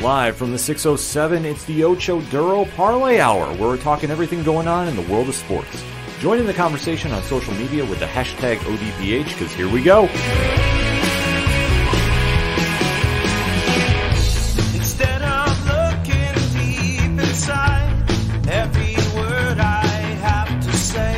Live from the 607, it's the Ocho Duro Parlay Hour, where we're talking everything going on in the world of sports. Join in the conversation on social media with the hashtag ODPH, because here we go. Instead of looking deep inside, every word I have to say,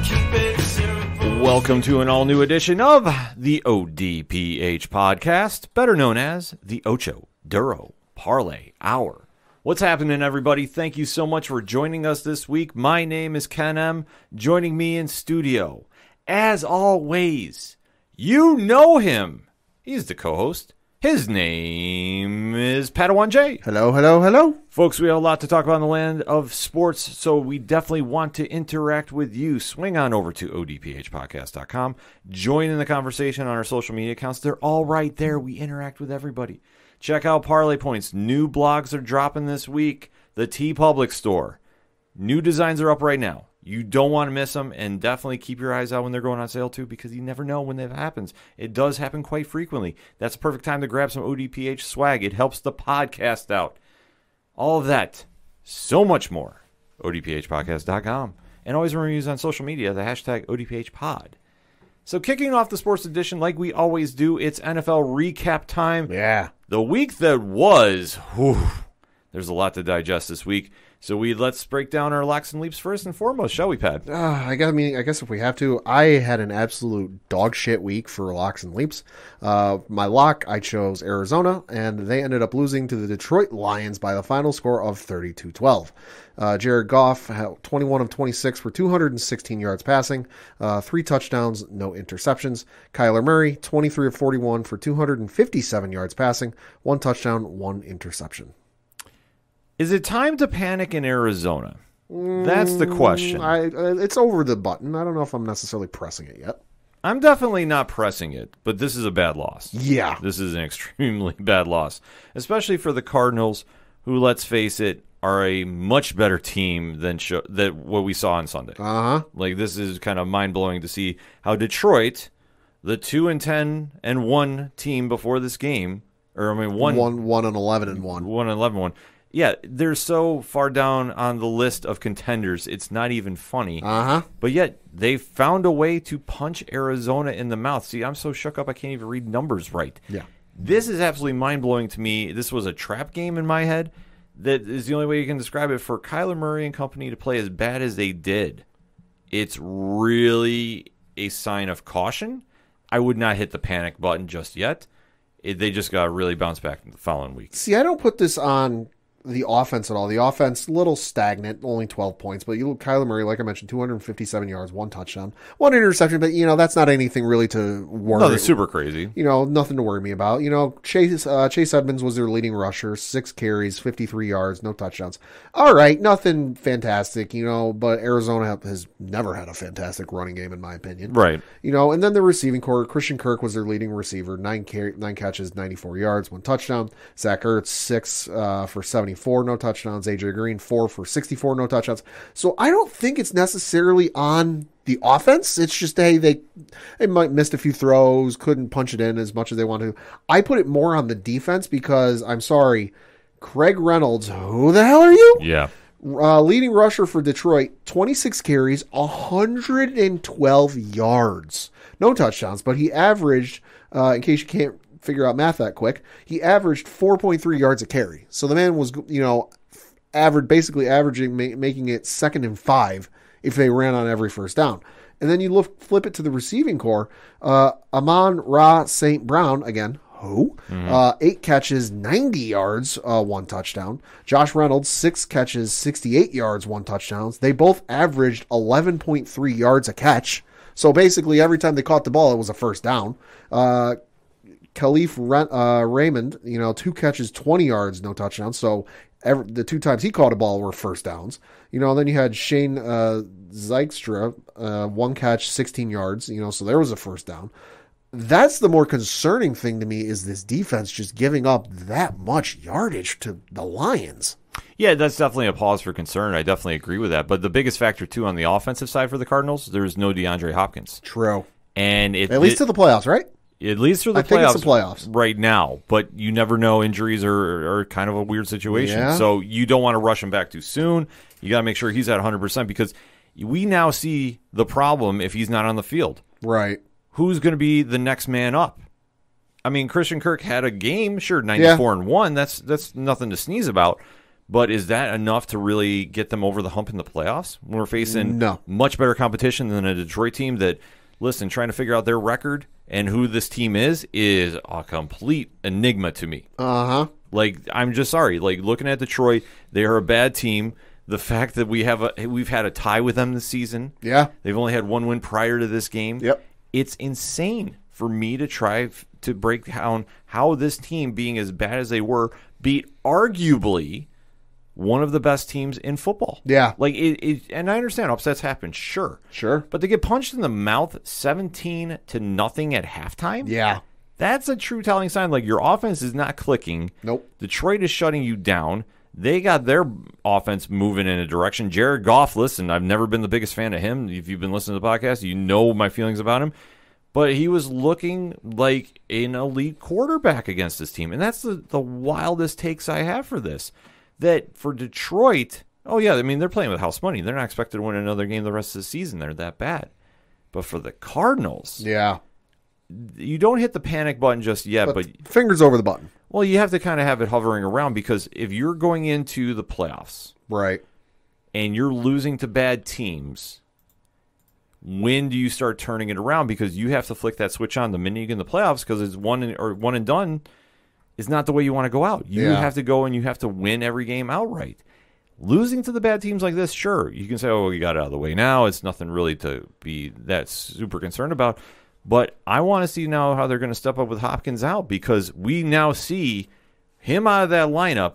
keep it simple. Welcome to an all-new edition of the ODPH podcast, better known as the Ocho Duro Parlay Hour. What's happening, everybody? Thank you so much for joining us this week. My name is Ken M. Joining me in studio, as always, you know him. He's the co-host. His name is Padawan J. Hello, hello, hello. Folks, we have a lot to talk about in the land of sports, so we definitely want to interact with you. Swing on over to odphpodcast.com. Join in the conversation on our social media accounts. They're all right there. We interact with everybody. Check out Parlay Points. New blogs are dropping this week. The TeePublic store. New designs are up right now. You don't want to miss them, and definitely keep your eyes out when they're going on sale, too, because you never know when that happens. It does happen quite frequently. That's the perfect time to grab some ODPH swag. It helps the podcast out. All of that, so much more, odphpodcast.com. And always remember to use on social media the hashtag ODPHpod. So kicking off the sports edition, like we always do, it's NFL recap time. Yeah. The week that was, whew, there's a lot to digest this week. So let's break down our locks and leaps first and foremost, shall we, Pat? I guess if we have to, I had an absolute dog shit week for locks and leaps. My lock, I chose Arizona, and they ended up losing to the Detroit Lions by the final score of 32-12. Jared Goff had 21 of 26 for 216 yards passing, 3 touchdowns, no interceptions. Kyler Murray, 23 of 41 for 257 yards passing, 1 touchdown, 1 interception. Is it time to panic in Arizona? That's the question. It's over the button. I don't know if I'm necessarily pressing it yet. I'm definitely not pressing it, but this is a bad loss. Yeah. This is an extremely bad loss, especially for the Cardinals, who, let's face it, are a much better team than what we saw on Sunday. Uh-huh. Like, this is kind of mind-blowing to see how Detroit, the 2-10-1 team before this game, or I mean 1-11-1. 1-11-1. Yeah, they're so far down on the list of contenders, it's not even funny. Uh-huh. But yet, they found a way to punch Arizona in the mouth. See, I'm so shook up I can't even read numbers right. Yeah. This is absolutely mind-blowing to me. This was a trap game in my head. That is the only way you can describe it. For Kyler Murray and company to play as bad as they did, it's really a sign of caution. I would not hit the panic button just yet. They just got to really bounce back in the following week. See, I don't put this on the offense at all. The offense, little stagnant, only 12 points. But you look, Kyler Murray, like I mentioned, 257 yards, 1 touchdown, 1 interception. But, that's not anything really to worry. Nothing super crazy. Nothing to worry me about. Chase Edmonds was their leading rusher, 6 carries, 53 yards, no touchdowns. All right, nothing fantastic, but Arizona has never had a fantastic running game, in my opinion. Right. And then the receiving core, Christian Kirk was their leading receiver, 9 catches, 94 yards, 1 touchdown. Zach Ertz, 6 for 74, no touchdowns. AJ Green, 4 for 64, no touchdowns. So I don't think it's necessarily on the offense. It's just, hey, they might missed a few throws, couldn't punch it in as much as they wanted to. I put it more on the defense because, I'm sorry, Craig Reynolds, who the hell are you? Yeah. Leading rusher for Detroit, 26 carries, 112 yards. No touchdowns, but he averaged, in case you can't figure out math that quick, he averaged 4.3 yards a carry. So the man was, basically averaging, making it 2nd and 5 if they ran on every first down. And then you flip it to the receiving core. Amon-Ra St. Brown, again, who? 8 catches, 90 yards, 1 touchdown. Josh Reynolds, 6 catches, 68 yards, 1 touchdown. They both averaged 11.3 yards a catch. So basically every time they caught the ball, it was a first down. Khalif Raymond, 2 catches, 20 yards, no touchdowns. So the 2 times he caught a ball were first downs. Then you had Shane Zykestra, 1 catch, 16 yards. So there was a first down. That's the more concerning thing to me, is this defense just giving up that much yardage to the Lions. Yeah, that's definitely a pause for concern. I definitely agree with that. But the biggest factor, too, on the offensive side for the Cardinals, there's no DeAndre Hopkins. True. And at least to the playoffs, right? At least for the I think playoffs, it's the playoffs right now. But you never know. Injuries are kind of a weird situation. Yeah. So you don't want to rush him back too soon. You got to make sure he's at 100% because we now see the problem if he's not on the field. Right. Who's going to be the next man up? I mean, Christian Kirk had a game, sure, 94-1. That's nothing to sneeze about. But is that enough to really get them over the hump in the playoffs? When we're facing much better competition than a Detroit team that, listen, trying to figure out their record and who this team is a complete enigma to me. Uh-huh. Like, I'm just sorry. Like, looking at Detroit, they are a bad team. The fact that we've had a tie with them this season. Yeah. They've only had one win prior to this game. Yep. It's insane for me to try to break down how this team, being as bad as they were, beat arguably one of the best teams in football. Yeah. Like and I understand upsets happen, sure. Sure. But to get punched in the mouth 17-0 at halftime? Yeah. That's a true telling sign. Like, your offense is not clicking. Nope. Detroit is shutting you down. They got their offense moving in a direction. Jared Goff, listen, I've never been the biggest fan of him. If you've been listening to the podcast, you know my feelings about him. But he was looking like an elite quarterback against this team. And that's the wildest takes I have for this. That for Detroit, oh, yeah, I mean, they're playing with house money. They're not expected to win another game the rest of the season. They're that bad. But for the Cardinals, yeah, you don't hit the panic button just yet. But fingers over the button. Well, you have to kind of have it hovering around because if you're going into the playoffs, right, and you're losing to bad teams, when do you start turning it around? Because you have to flick that switch on the minute you get in the playoffs because it's one and done is not the way you want to go out. You have to go and you have to win every game outright. Losing to the bad teams like this, sure, you can say, oh, you got it out of the way now. It's nothing really to be that super concerned about. But I want to see now how they're going to step up with Hopkins out because we now see him out of that lineup.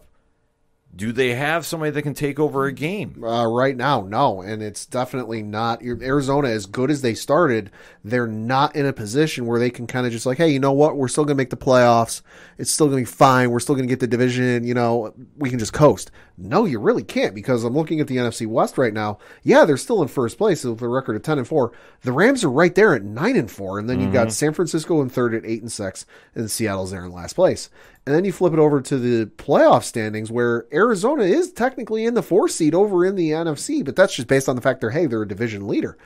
Do they have somebody that can take over a game? Right now, no. And it's definitely not. Arizona, as good as they started, they're not in a position where they can kind of just like, hey, you know what? We're still going to make the playoffs. It's still going to be fine. We're still going to get the division. You know, we can just coast. No, you really can't because I'm looking at the NFC West right now. Yeah, they're still in first place with a record of 10-4. The Rams are right there at 9-4. And then you've got San Francisco in third at 8-6. And Seattle's there in last place. And then you flip it over to the playoff standings where Arizona is technically in the 4th seed over in the NFC, but that's just based on the fact they're a division leader.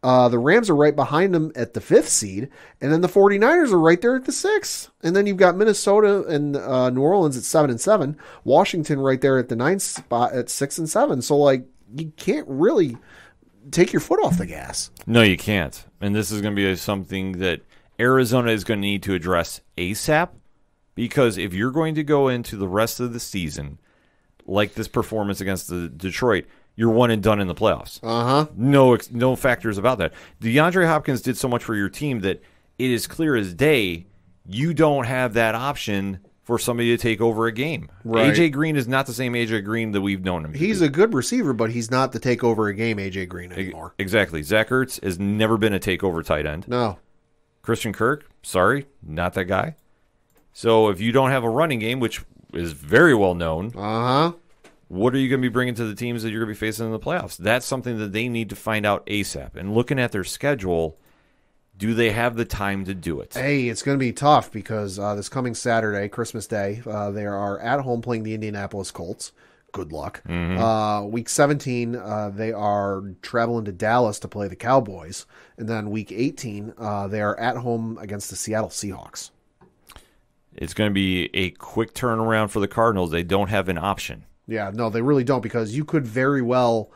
The Rams are right behind them at the 5th seed, and then the 49ers are right there at the 6th. And then you've got Minnesota and New Orleans at 7-7, Washington right there at the 9th spot at 6-7. So, like, you can't really take your foot off the gas. No, you can't. And this is going to be something that Arizona is going to need to address ASAP. Because if you're going to go into the rest of the season like this performance against the Detroit, you're one and done in the playoffs. Uh-huh. No factors about that. DeAndre Hopkins did so much for your team that it is clear as day you don't have that option for somebody to take over a game. Right. AJ Green is not the same AJ Green that we've known him to He's be. a good receiver, but he's not the take over a game AJ Green anymore. Exactly. Zach Ertz has never been a takeover tight end. No. Christian Kirk, sorry, not that guy. So if you don't have a running game, which is very well known, what are you going to be bringing to the teams that you're going to be facing in the playoffs? That's something that they need to find out ASAP. And looking at their schedule, do they have the time to do it? Hey, it's going to be tough because this coming Saturday, Christmas Day, they are at home playing the Indianapolis Colts. Good luck. Week 17, they are traveling to Dallas to play the Cowboys. And then week 18, they are at home against the Seattle Seahawks. It's going to be a quick turnaround for the Cardinals. They don't have an option. Yeah, no, they really don't because you could very well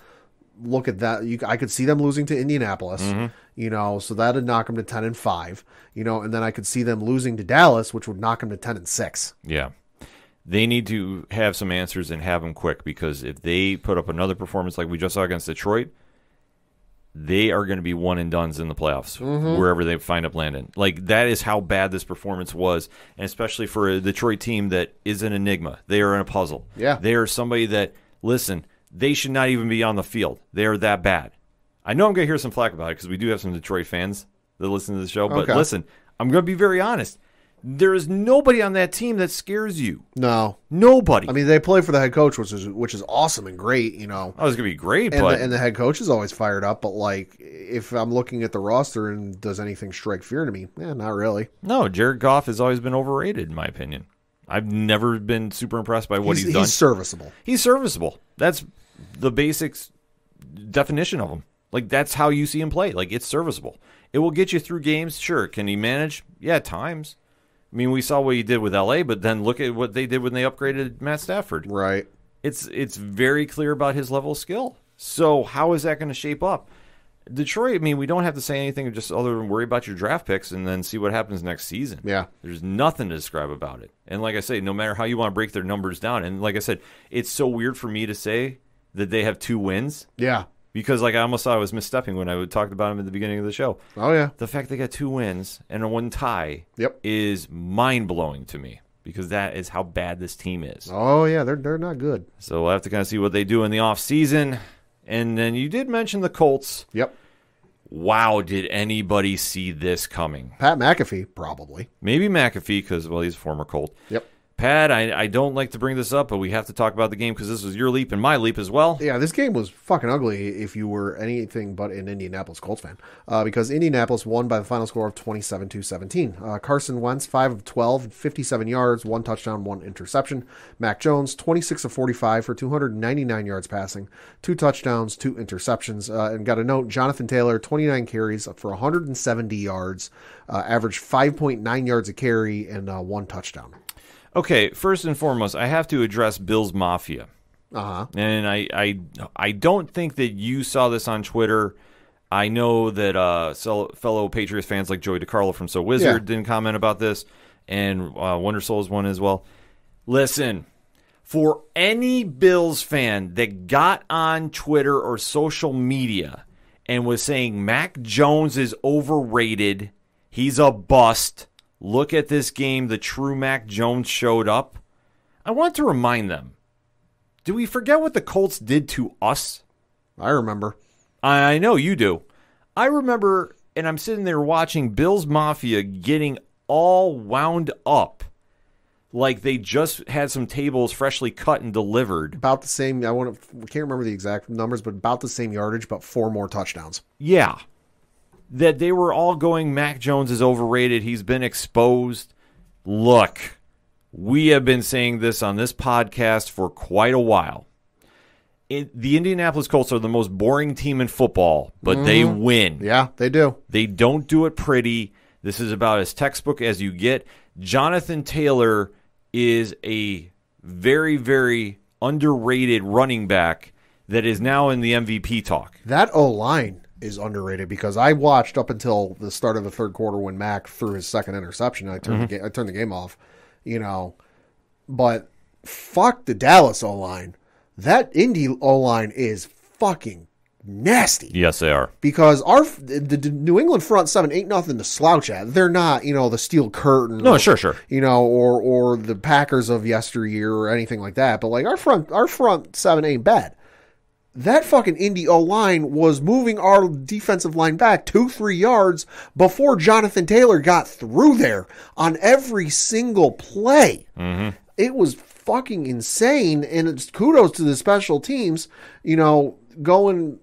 look at that. I could see them losing to Indianapolis, so that would knock them to 10-5, and then I could see them losing to Dallas, which would knock them to 10-6. Yeah. They need to have some answers and have them quick because if they put up another performance like we just saw against Detroit, they are going to be one and dones in the playoffs wherever they find up landing. Like, that is how bad this performance was, and especially for a Detroit team that is an enigma. They are in a puzzle. Yeah. They are somebody that, listen, they should not even be on the field. They are that bad. I know I'm going to hear some flack about it because we do have some Detroit fans that listen to the show, but listen, I'm going to be very honest. There is nobody on that team that scares you. No. Nobody. I mean, they play for the head coach, which is awesome and great, you know. Oh, it's going to be great, And, but... and the head coach is always fired up, but, like, if I'm looking at the roster and does anything strike fear to me? Not really. No, Jared Goff has always been overrated, in my opinion. I've never been super impressed by what he's done. He's serviceable. He's serviceable. That's the basic definition of him. Like, that's how you see him play. Like, it's serviceable. It will get you through games. Sure. Can he manage? Yeah, at times. I mean, we saw what he did with L.A., but then look at what they did when they upgraded Matt Stafford. Right. It's very clear about his level of skill. So how is that going to shape up? Detroit, I mean, we don't have to say anything just other than worry about your draft picks and then see what happens next season. Yeah. There's nothing to describe about it. And like I say, no matter how you want to break their numbers down, and like I said, it's so weird for me to say that they have 2 wins. Yeah. Because like I almost thought I was misstepping when I talked about them at the beginning of the show. Oh, yeah. The fact they got 2 wins and a 1 tie Yep. is mind-blowing to me because that is how bad this team is. Oh, yeah. They're not good. So we'll have to kind of see what they do in the offseason. And then you did mention the Colts. Yep. Wow, did anybody see this coming? Pat McAfee, probably. Maybe McAfee because, well, he's a former Colt. Yep. Pat, I don't like to bring this up, but we have to talk about the game because this was your leap and my leap as well. Yeah, this game was fucking ugly if you were anything but an Indianapolis Colts fan. Because Indianapolis won by the final score of 27-17. Carson Wentz, 5 of 12, 57 yards, 1 touchdown, 1 interception. Mac Jones, 26 of 45 for 299 yards passing, 2 touchdowns, 2 interceptions. And got a note, Jonathan Taylor, 29 carries for 170 yards, averaged 5.9 yards a carry, and 1 touchdown. Okay, first and foremost, I have to address Bills Mafia. Uh-huh. And I don't think that you saw this on Twitter. I know that fellow Patriots fans like Joey DiCarlo from So Wizard didn't comment about this, and Wonder Souls one as well. Listen, for any Bills fan that got on Twitter or social media and was saying Mac Jones is overrated, he's a bust, look at this game, the true Mac Jones showed up, I want to remind them, do we forget what the Colts did to us? I remember. I know you do. I remember, and I'm sitting there watching Bills Mafia getting all wound up like they just had some tables freshly cut and delivered. About the same, can't remember the exact numbers, but about the same yardage, but 4 more touchdowns. Yeah. That they were all going, Mac Jones is overrated. He's been exposed. Look, we have been saying this on this podcast for quite a while. The Indianapolis Colts are the most boring team in football, but they win. Yeah, they do. They don't do it pretty. This is about as textbook as you get. Jonathan Taylor is a very, very underrated running back that is now in the MVP talk. That O-line is underrated because I watched up until the start of the third quarter when Mac threw his second interception. I turned the game off, but fuck the Dallas O-line. That Indy O-line is fucking nasty. Yes, they are. Because the New England front seven ain't nothing to slouch at. They're not, the steel curtain. No, sure. Or the Packers of yesteryear or anything like that. But like our front seven ain't bad. That fucking Indy O-line was moving our defensive line back 2-3 yards before Jonathan Taylor got through there on every single play. Mm-hmm. It was fucking insane, and it's kudos to the special teams, going,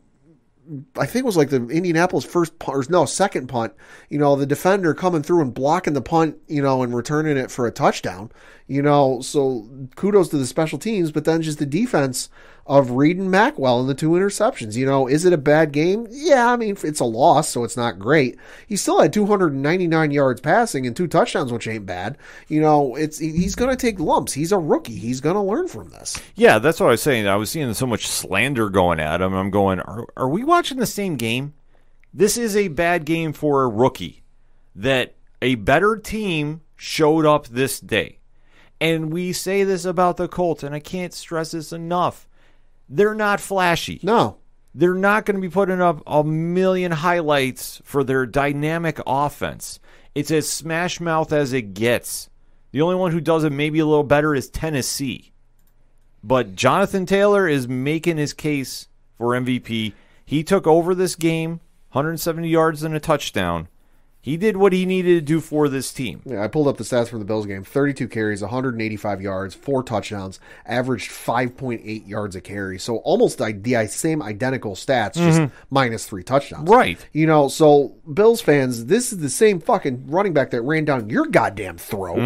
I think it was like the Indianapolis second punt, the defender coming through and blocking the punt, and returning it for a touchdown, so kudos to the special teams, but then just the defense of Reed and Macwell and the 2 interceptions. Is it a bad game? Yeah, I mean, it's a loss, so it's not great. He still had 299 yards passing and 2 touchdowns, which ain't bad. He's going to take lumps. He's a rookie. He's going to learn from this. Yeah, that's what I was saying. I was seeing so much slander going at him. I'm going, are we watching the same game? This is a bad game for a rookie. That a better team showed up this day. And we say this about the Colts, and I can't stress this enough. They're not flashy. No. They're not going to be putting up a million highlights for their dynamic offense. It's as smash mouth as it gets. The only one who does it maybe a little better is Tennessee. But Jonathan Taylor is making his case for MVP. He took over this game, 170 yards and a touchdown. He did what he needed to do for this team. Yeah, I pulled up the stats from the Bills game. 32 carries, 185 yards, 4 touchdowns, averaged 5.8 yards a carry. So almost the same identical stats, just minus 3 touchdowns. Right. So Bills fans, this is the same fucking running back that ran down your goddamn throat.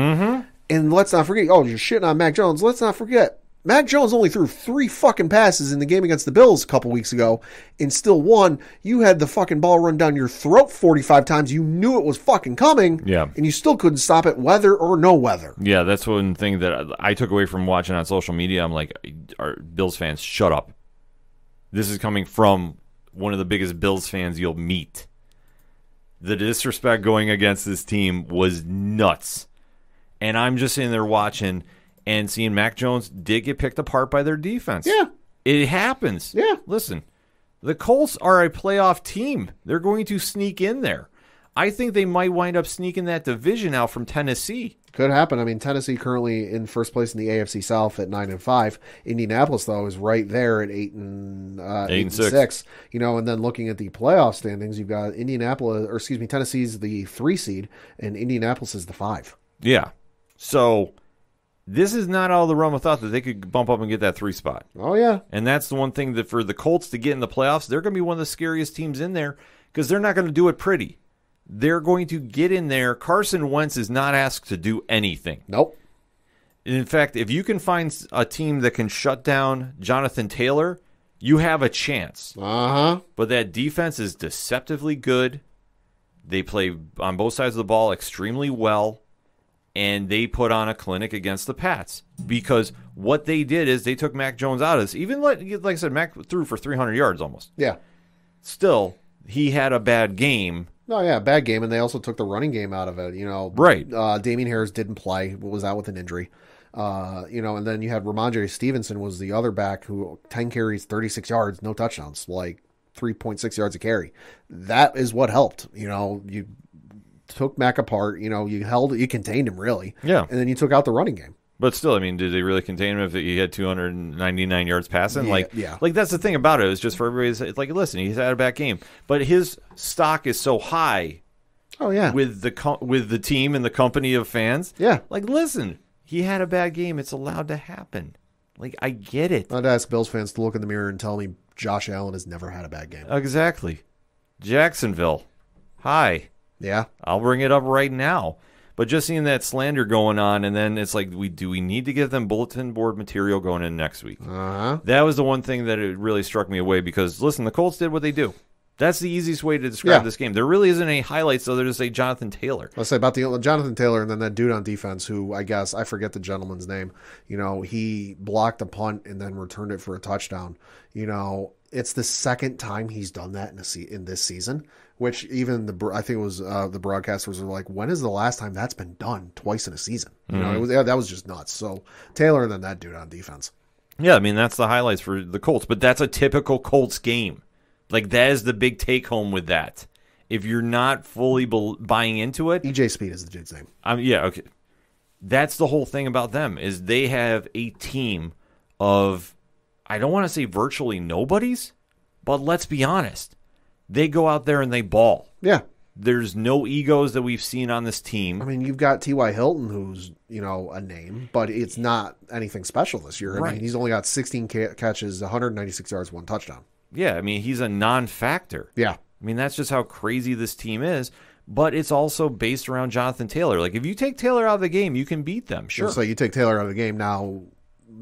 And let's not forget, you're shitting on Mac Jones. Let's not forget, Mac Jones only threw 3 fucking passes in the game against the Bills a couple weeks ago and still won. You had the fucking ball run down your throat 45 times. You knew it was fucking coming. Yeah. And you still couldn't stop it, weather or no weather. Yeah, that's one thing that I took away from watching on social media. I'm like, our Bills fans, shut up. This is coming from one of the biggest Bills fans you'll meet. The disrespect going against this team was nuts. And I'm just sitting there watching and seeing Mac Jones did get picked apart by their defense. Yeah. It happens. Yeah. Listen, the Colts are a playoff team. They're going to sneak in there. I think they might wind up sneaking that division out from Tennessee. Could happen. I mean, Tennessee currently in first place in the AFC South at 9-5. Indianapolis, though, is right there at 8-6. And then looking at the playoff standings, you've got Tennessee's the 3 seed, and Indianapolis is the 5. Yeah. So this is not out of the realm of thought that they could bump up and get that 3 spot. Oh, yeah. And that's the one thing that for the Colts to get in the playoffs, they're going to be one of the scariest teams in there because they're not going to do it pretty. They're going to get in there. Carson Wentz is not asked to do anything. Nope. In fact, if you can find a team that can shut down Jonathan Taylor, you have a chance. Uh-huh. But that defense is deceptively good. They play on both sides of the ball extremely well. And they put on a clinic against the Pats because what they did is they took Mac Jones out of this. Even like I said, Mac threw for 300 yards almost. Yeah. Still, he had a bad game. Oh, yeah, bad game, and they also took the running game out of it. Right. Damian Harris didn't play, was out with an injury. And then you had Ramondre Stevenson was the other back who 10 carries, 36 yards, no touchdowns, like 3.6 yards a carry. That is what helped. You took Mac apart, you contained him really. Yeah. And then you took out the running game. But still, I mean, did they really contain him if he had 299 yards passing? Yeah. Like that's the thing about it. It's just for everybody. It's like, listen, he's had a bad game, but his stock is so high. Oh yeah. With the team and the company of fans. Yeah. Like, listen, he had a bad game. It's allowed to happen. Like, I get it. I'd ask Bills fans to look in the mirror and tell me Josh Allen has never had a bad game. Exactly. Jacksonville. Hi. Yeah. I'll bring it up right now. But just seeing that slander going on, and then it's like, do we need to give them bulletin board material going in next week? Uh-huh. That was the one thing that it really struck me away because, listen, the Colts did what they do. That's the easiest way to describe this game. There really isn't any highlights other than say Jonathan Taylor. I'll say about the Jonathan Taylor and then that dude on defense who I forget the gentleman's name. He blocked a punt and then returned it for a touchdown. It's the second time he's done that in this season, which even I think it was the broadcasters were like, when is the last time that's been done twice in a season? That was just nuts. So Taylor and then that dude on defense. Yeah, I mean, that's the highlights for the Colts, but that's a typical Colts game. Like, that is the big take-home with that. If you're not fully buying into it... EJ Speed is the dude's name. Yeah, okay. That's the whole thing about them, is they have a team of, I don't want to say virtually nobodies, but let's be honest. They go out there and they ball. Yeah. There's no egos that we've seen on this team. I mean, you've got T.Y. Hilton, who's, a name, but it's not anything special this year. Right. I mean, he's only got 16 catches, 196 yards, 1 touchdown. Yeah, I mean, he's a non-factor. Yeah. I mean, that's just how crazy this team is, but it's also based around Jonathan Taylor. Like, if you take Taylor out of the game, you can beat them, sure. So you take Taylor out of the game now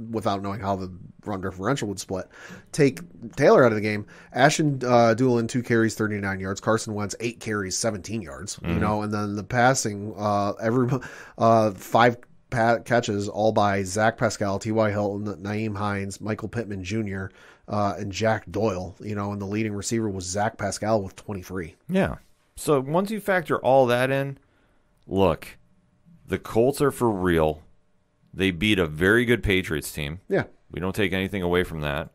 without knowing how the run differential would split. Take Taylor out of the game. Ashton Doolin, 2 carries, 39 yards. Carson Wentz, 8 carries, 17 yards. And then the passing, 5 catches, all by Zach Pascal, T.Y. Hilton, Naeem Hines, Michael Pittman Jr., and Jack Doyle, and the leading receiver was Zach Pascal with 23. Yeah. So once you factor all that in, look, the Colts are for real. They beat a very good Patriots team. Yeah. We don't take anything away from that.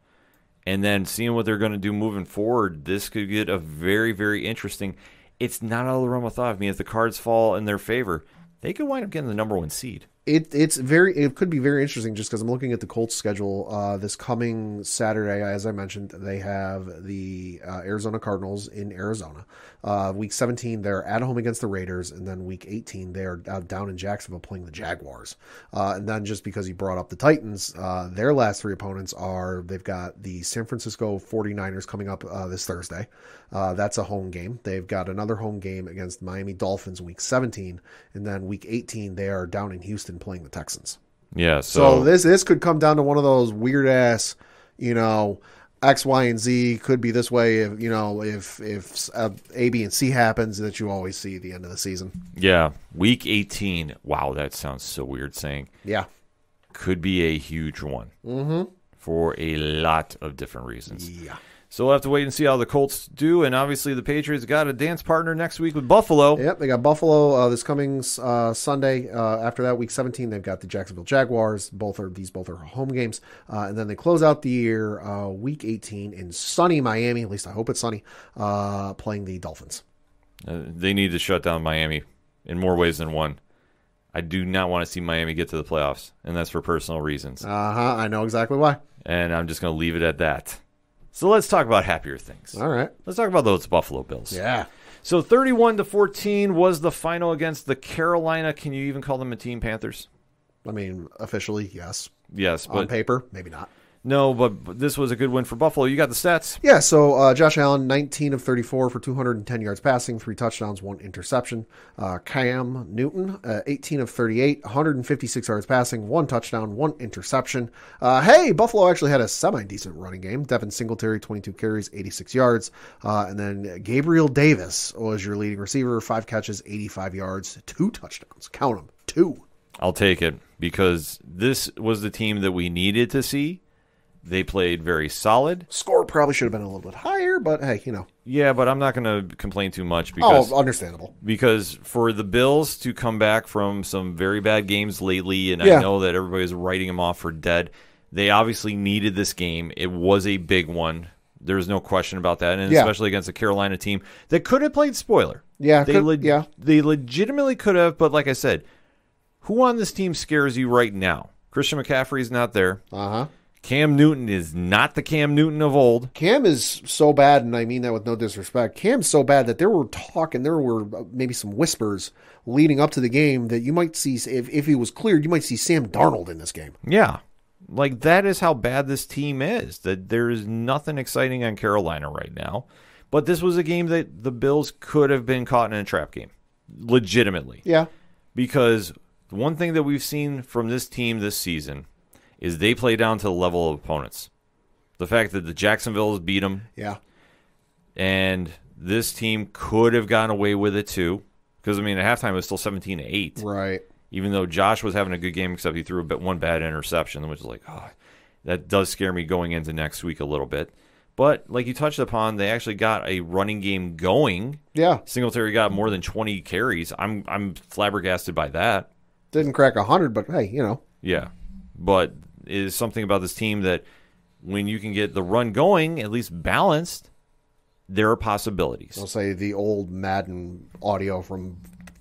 And then seeing what they're going to do moving forward, this could get a very, very interesting. It's not out of the realm of thought. I mean, if the cards fall in their favor, they could wind up getting the number 1 seed. It could be very interesting just because I'm looking at the Colts schedule. This coming Saturday, as I mentioned, they have the Arizona Cardinals in Arizona. Week 17, they're at home against the Raiders, and then week 18, they're down in Jacksonville playing the Jaguars. And then just because you brought up the Titans, their last three opponents they've got the San Francisco 49ers coming up this Thursday. That's a home game. They've got another home game against Miami Dolphins week 17, and then week 18, they are down in Houston playing the Texans. Yeah, so this could come down to one of those weird ass, X, Y, and Z could be this way if A, B, and C happens that you always see at the end of the season. Yeah, week 18. Wow, that sounds so weird saying. Yeah, could be a huge one for a lot of different reasons. Yeah. So we'll have to wait and see how the Colts do. And obviously the Patriots got a dance partner next week with Buffalo. Yep, they got Buffalo this coming Sunday. After that, week 17, they've got the Jacksonville Jaguars. Both are home games. And then they close out the year week 18 in sunny Miami. At least I hope it's sunny, playing the Dolphins. They need to shut down Miami in more ways than one. I do not want to see Miami get to the playoffs, and that's for personal reasons. I know exactly why. And I'm just going to leave it at that. So let's talk about happier things. All right. Let's talk about those Buffalo Bills. Yeah. So 31-14 was the final against the Carolina. Can you even call them a team, Panthers? I mean, officially, yes. Yes. On paper, maybe not. No, but this was a good win for Buffalo. You got the stats? Yeah, so Josh Allen, 19 of 34 for 210 yards passing, 3 touchdowns, 1 interception. Cam Newton, 18 of 38, 156 yards passing, 1 touchdown, 1 interception. Buffalo actually had a semi-decent running game. Devin Singletary, 22 carries, 86 yards. And then Gabriel Davis was your leading receiver, 5 catches, 85 yards, 2 touchdowns. Count them, 2. I'll take it because this was the team that we needed to see. They played very solid. Score probably should have been a little bit higher, but hey, Yeah, but I'm not going to complain too much because understandable. Because for the Bills to come back from some very bad games lately, and Yeah. I know that everybody's writing them off for dead, they obviously needed this game. It was a big one. There's no question about that, and especially against a Carolina team that could have played spoiler. Yeah, they legitimately could have, but like I said, who on this team scares you right now? Christian McCaffrey's not there. Uh-huh. Cam Newton is not the Cam Newton of old. Cam is so bad, and I mean that with no disrespect. Cam's so bad that there were maybe some whispers leading up to the game that you might see, if he was cleared, you might see Sam Darnold in this game. Yeah. Like, that is how bad this team is, that there is nothing exciting on Carolina right now. But this was a game that the Bills could have been caught in a trap game, legitimately. Yeah. Because the one thing that we've seen from this team this season is they play down to the level of opponents. The fact that the Jacksonville's beat them. Yeah. And this team could have gotten away with it too. Because, I mean, at halftime it was still 17-8. Right. Even though Josh was having a good game, except he threw one bad interception, which is like, that does scare me going into next week a little bit. But like you touched upon, they actually got a running game going. Yeah. Singletary got more than 20 carries. I'm flabbergasted by that. Didn't crack 100, but hey, Yeah. But it is something about this team that when you can get the run going, at least balanced, there are possibilities. I'll say the old Madden audio from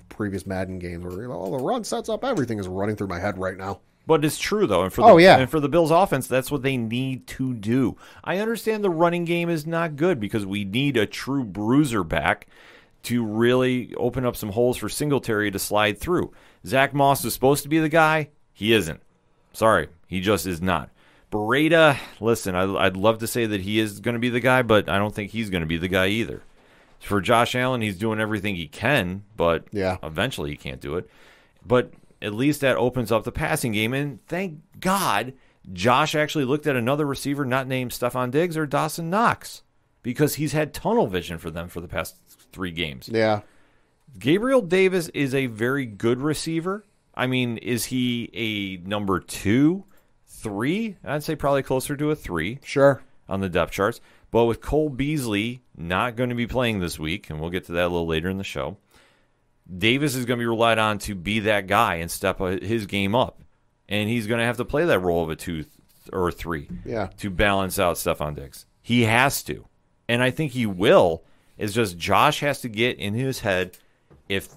previous Madden games where the run sets up everything is running through my head right now. But it's true, though. And for the Bills' offense, that's what they need to do. I understand the running game is not good because we need a true bruiser back to really open up some holes for Singletary to slide through. Zach Moss is supposed to be the guy. He isn't. Sorry, he just is not. Beretta, listen, I'd love to say that he is going to be the guy, but I don't think he's going to be the guy either. For Josh Allen, he's doing everything he can, but eventually he can't do it. But at least that opens up the passing game, and thank God Josh actually looked at another receiver not named Stephon Diggs or Dawson Knox because he's had tunnel vision for them for the past 3 games. Yeah. Gabriel Davis is a very good receiver. I mean, is he a number 2, 3? I'd say probably closer to a 3. Sure. On the depth charts. But with Cole Beasley not going to be playing this week, and we'll get to that a little later in the show, Davis is going to be relied on to be that guy and step his game up. And he's going to have to play that role of a 2 or 3 to balance out Stephon Diggs. He has to. And I think he will. It's just Josh has to get in his head, if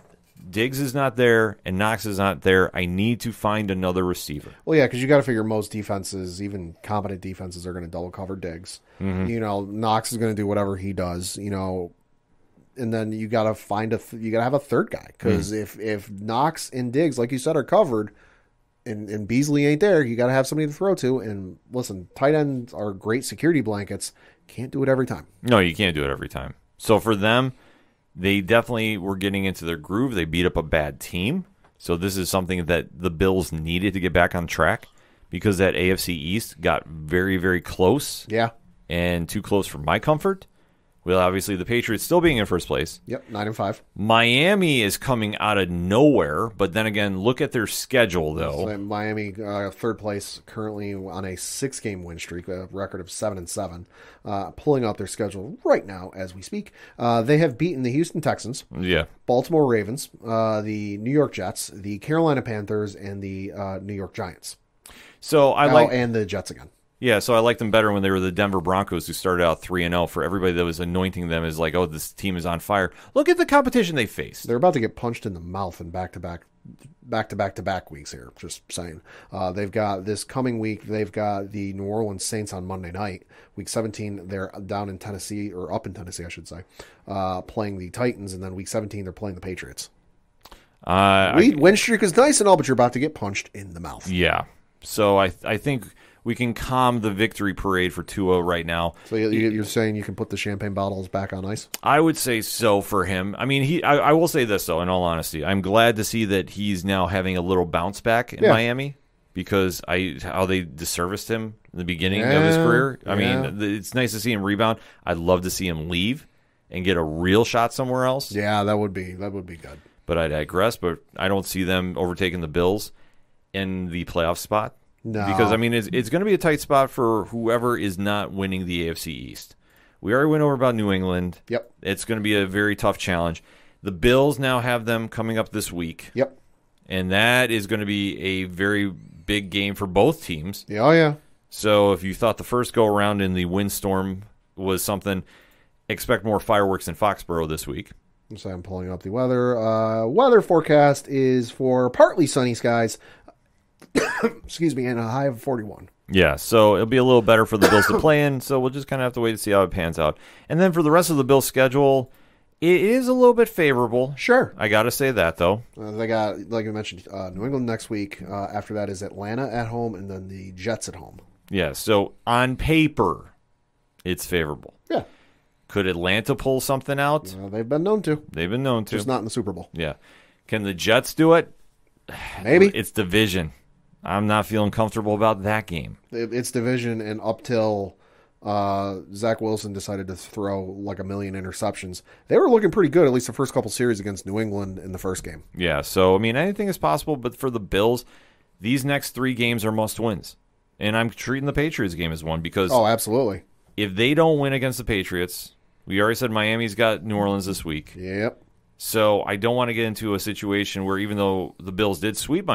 Diggs is not there and Knox is not there, I need to find another receiver. Well, yeah, because you got to figure most defenses, even competent defenses, are going to double cover Diggs. Knox is going to do whatever he does. And then you got to find you got to have a third guy, because if Knox and Diggs, like you said, are covered, and Beasley ain't there, you got to have somebody to throw to. And listen, tight ends are great security blankets. Can't do it every time. No, you can't do it every time. So for them, they definitely were getting into their groove. They beat up a bad team. So this is something that the Bills needed to get back on track, because that AFC East got very, very close. Yeah. And too close for my comfort. Well, obviously, the Patriots still being in first place. Yep, 9-5. Miami is coming out of nowhere, but then again, look at their schedule, though. So Miami, third place, currently on a 6-game win streak, a record of 7-7. Pulling out their schedule right now as we speak. They have beaten the Houston Texans, Baltimore Ravens, the New York Jets, the Carolina Panthers, and the New York Giants. So and the Jets again. Yeah, so I liked them better when they were the Denver Broncos, who started out 3-0. For everybody that was anointing them as like, oh, this team is on fire. Look at the competition they faced. They're about to get punched in the mouth in back-to-back weeks here. Just saying. They've got this coming week. They've got the New Orleans Saints on Monday night. Week 17, they're down in Tennessee, or up in Tennessee, I should say, playing the Titans, and then week 17, they're playing the Patriots. Win streak is nice and all, but you're about to get punched in the mouth. Yeah. So I think we can calm the victory parade for Tua right now. So you're saying you can put the champagne bottles back on ice? I would say so for him. I mean, I will say this, though, in all honesty. I'm glad to see that he's now having a little bounce back in Miami, because how they disserviced him in the beginning of his career. I mean, it's nice to see him rebound. I'd love to see him leave and get a real shot somewhere else. Yeah, that would be good. But I digress. But I don't see them overtaking the Bills in the playoff spot. No. Because, I mean, it's going to be a tight spot for whoever is not winning the AFC East. We already went over about New England. Yep. It's going to be a very tough challenge. The Bills now have them coming up this week. Yep. And that is going to be a very big game for both teams. Yeah, oh, yeah. So if you thought the first go-around in the windstorm was something, expect more fireworks in Foxborough this week. So I'm pulling up the weather. Weather forecast is for partly sunny skies. Excuse me, and a high of 41. Yeah, so it'll be a little better for the Bills to play in, so we'll just kind of have to wait to see how it pans out. And then for the rest of the Bills' schedule, it is a little bit favorable. Sure. I got to say that, though. They got, like I mentioned, New England next week. After that is Atlanta at home, and then the Jets at home. Yeah, so on paper, it's favorable. Yeah. Could Atlanta pull something out? They've been known to. They've been known to. Just not in the Super Bowl. Yeah. Can the Jets do it? Maybe. It's division. I'm not feeling comfortable about that game. It's division, and up till Zach Wilson decided to throw like a million interceptions, they were looking pretty good, at least the first couple series against New England in the first game. Yeah, so, I mean, anything is possible, but for the Bills, these next 3 games are must-wins. And I'm treating the Patriots game as one, because absolutely. If they don't win against the Patriots, we already said Miami's got New Orleans this week. Yep. So I don't want to get into a situation where, even though the Bills did sweep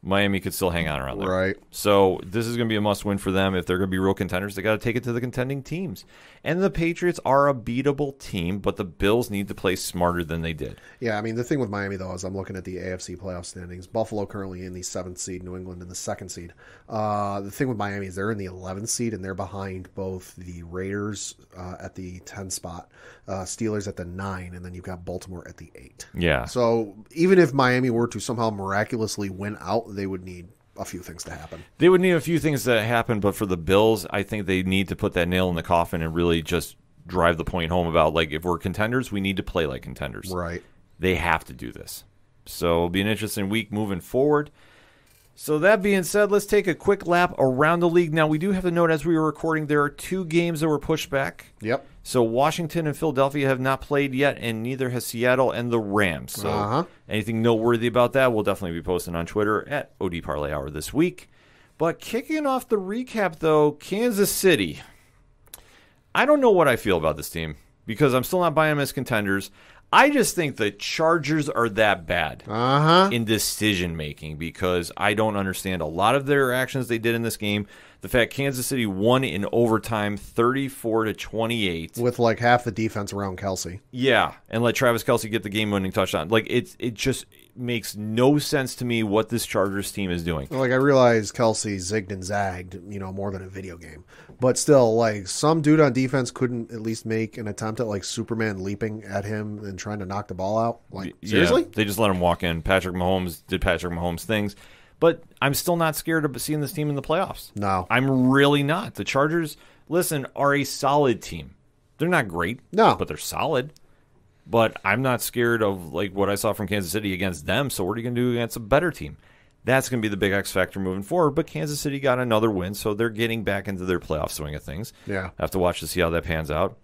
Miami could still hang on around there. Right. So this is going to be a must-win for them. If they're going to be real contenders, they got to take it to the contending teams. And the Patriots are a beatable team, but the Bills need to play smarter than they did. Yeah, I mean, the thing with Miami, though, is I'm looking at the AFC playoff standings. Buffalo currently in the 7th seed, New England in the 2nd seed. The thing with Miami is they're in the 11th seed, and they're behind both the Raiders at the 10 spot, Steelers at the 9, and then you've got Baltimore at the 8. Yeah. So even if Miami were to somehow miraculously win out, they would need a few things to happen. They would need a few things to happen, but for the Bills, I think they need to put that nail in the coffin and really just drive the point home about, like, if we're contenders, we need to play like contenders. Right. They have to do this. So it'll be an interesting week moving forward. So that being said, let's take a quick lap around the league. Now, we do have to note, as we were recording, there are 2 games that were pushed back. Yep. So Washington and Philadelphia have not played yet, and neither has Seattle and the Rams. So anything noteworthy about that, we'll definitely be posting on Twitter at OD Parlay Hour this week. But kicking off the recap, though, Kansas City. I don't know what I feel about this team, because I'm still not buying them as contenders. I just think the Chargers are that bad in decision-making, because I don't understand a lot of their actions they did in this game. The fact Kansas City won in overtime 34-28. With like half the defense around Kelsey. Yeah, and let Travis Kelce get the game-winning touchdown. Like, it just makes no sense to me what this Chargers team is doing. Like, I realize Kelsey zigged and zagged, more than a video game. But still, like, some dude on defense couldn't at least make an attempt at, like, Superman leaping at him and trying to knock the ball out. Like, seriously? Yeah, they just let him walk in. Patrick Mahomes did Patrick Mahomes things. But I'm still not scared of seeing this team in the playoffs. No. I'm really not. The Chargers, listen, are a solid team. They're not great. No. But they're solid. But I'm not scared of like what I saw from Kansas City against them. So what are you going to do against a better team? That's going to be the big X factor moving forward. But Kansas City got another win, so they're getting back into their playoff swing of things. Yeah. I have to watch to see how that pans out.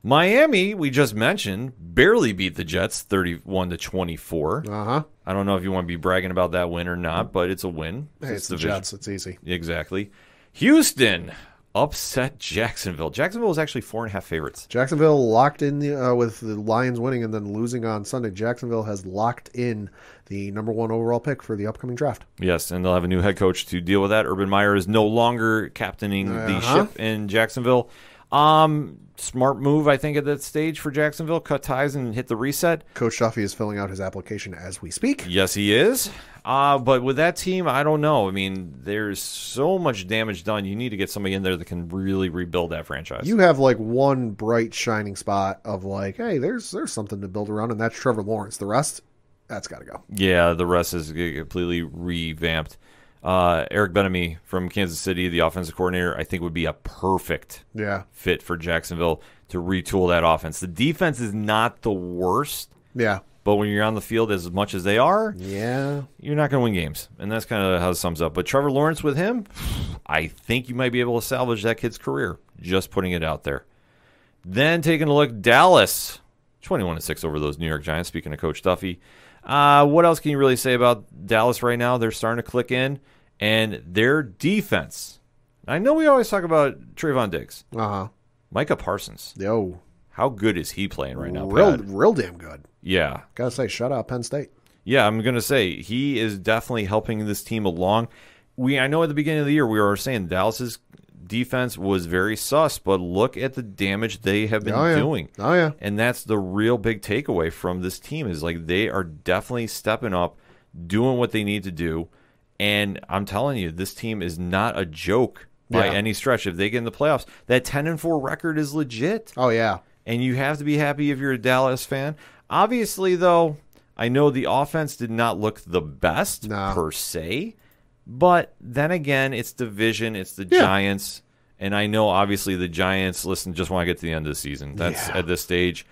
Miami, we just mentioned, barely beat the Jets 31-24. Uh-huh. I don't know if you want to be bragging about that win or not, but it's a win. Hey, it's the Jets. It's easy. Exactly. Houston upset Jacksonville. Jacksonville was actually 4.5 favorites. Jacksonville locked in with the Lions winning and then losing on Sunday. Jacksonville has locked in the number 1 overall pick for the upcoming draft. Yes, and they'll have a new head coach to deal with that. Urban Meyer is no longer captaining the ship in Jacksonville. Smart move, I think, at that stage for Jacksonville. Cut ties and hit the reset. Coach Duffy is filling out his application as we speak. Yes, he is. But with that team, I don't know. I mean, there's so much damage done. You need to get somebody in there that can really rebuild that franchise. You have like one bright shining spot of like, hey, there's something to build around, and that's Trevor Lawrence. The rest, that's got to go. Yeah, the rest is completely revamped. Eric Bieniemy from Kansas City, the offensive coordinator, I think would be a perfect fit for Jacksonville to retool that offense. The defense is not the worst. Yeah. But when you're on the field as much as they are, you're not going to win games. And that's kind of how it sums up. But Trevor Lawrence with him, I think you might be able to salvage that kid's career. Just putting it out there. Then taking a look, Dallas, 21-6 over those New York Giants, speaking of Coach Duffy. What else can you really say about Dallas right now? They're starting to click in. And their defense. I know we always talk about Trayvon Diggs. Uh-huh. Micah Parsons. Yo. How good is he playing right now, Real damn good. Yeah. Gotta say, shout out Penn State. Yeah, I'm going to say he is definitely helping this team along. I know at the beginning of the year we were saying Dallas's defense was very sus, but look at the damage they have been doing. Oh, yeah. And that's the real big takeaway from this team is like they are definitely stepping up, doing what they need to do. And I'm telling you, this team is not a joke by any stretch. If they get in the playoffs, that 10-4 record is legit. Oh, yeah. And you have to be happy if you're a Dallas fan. Obviously, though, I know the offense did not look the best per se. But then again, it's division. It's the Giants. And I know, obviously, the Giants, just want to get to the end of the season. That's at this stage.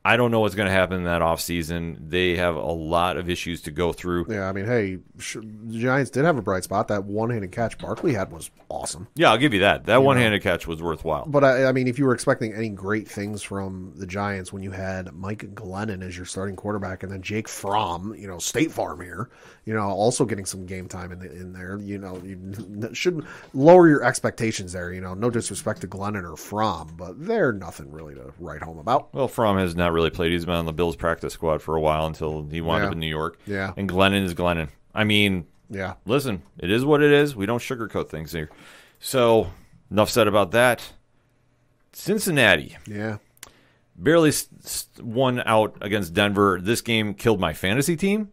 I don't know what's going to happen in that offseason. They have a lot of issues to go through. Yeah, I mean, hey, the Giants did have a bright spot. That one-handed catch Barkley had was awesome. Yeah, I'll give you that. That one-handed catch was worthwhile. But, I mean, if you were expecting any great things from the Giants when you had Mike Glennon as your starting quarterback and then Jake Fromm, State Farm here, also getting some game time in there, you should lower your expectations there. No disrespect to Glennon or Fromm, but they're nothing really to write home about. Well, Fromm has not really played. He's been on the Bills practice squad for a while until he wound up in New York. Yeah. And Glennon is Glennon. I mean, listen, it is what it is. We don't sugarcoat things here. So, enough said about that. Cincinnati. Yeah. Barely won out against Denver. This game killed my fantasy team.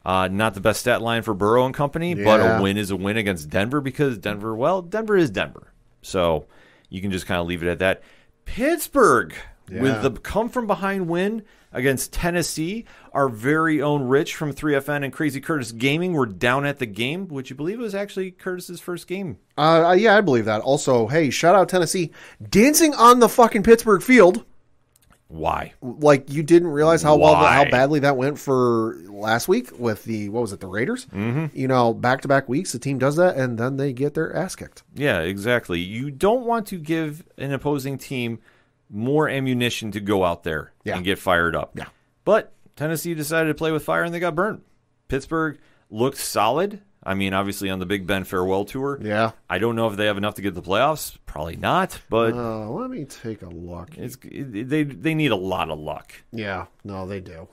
Not the best stat line for Burrow and company, but a win is a win against Denver because Denver is Denver. So, you can just kind of leave it at that. Pittsburgh. Yeah. With the come-from-behind win against Tennessee, our very own Rich from 3FN and Crazy Curtis Gaming were down at the game. Would you believe it was actually Curtis's first game? Yeah, I believe that. Also, hey, shout out Tennessee. Dancing on the fucking Pittsburgh field. Why? Like, you didn't realize how badly that went for last week with the Raiders? Mm-hmm. Back-to-back weeks, the team does that, and then they get their ass kicked. Yeah, exactly. You don't want to give an opposing team more ammunition to go out there and get fired up. Yeah. But Tennessee decided to play with fire and they got burnt. Pittsburgh looked solid. I mean, obviously on the Big Ben farewell tour. Yeah. I don't know if they have enough to get the playoffs. Probably not, but Let me take a look. they need a lot of luck. Yeah, no, they do.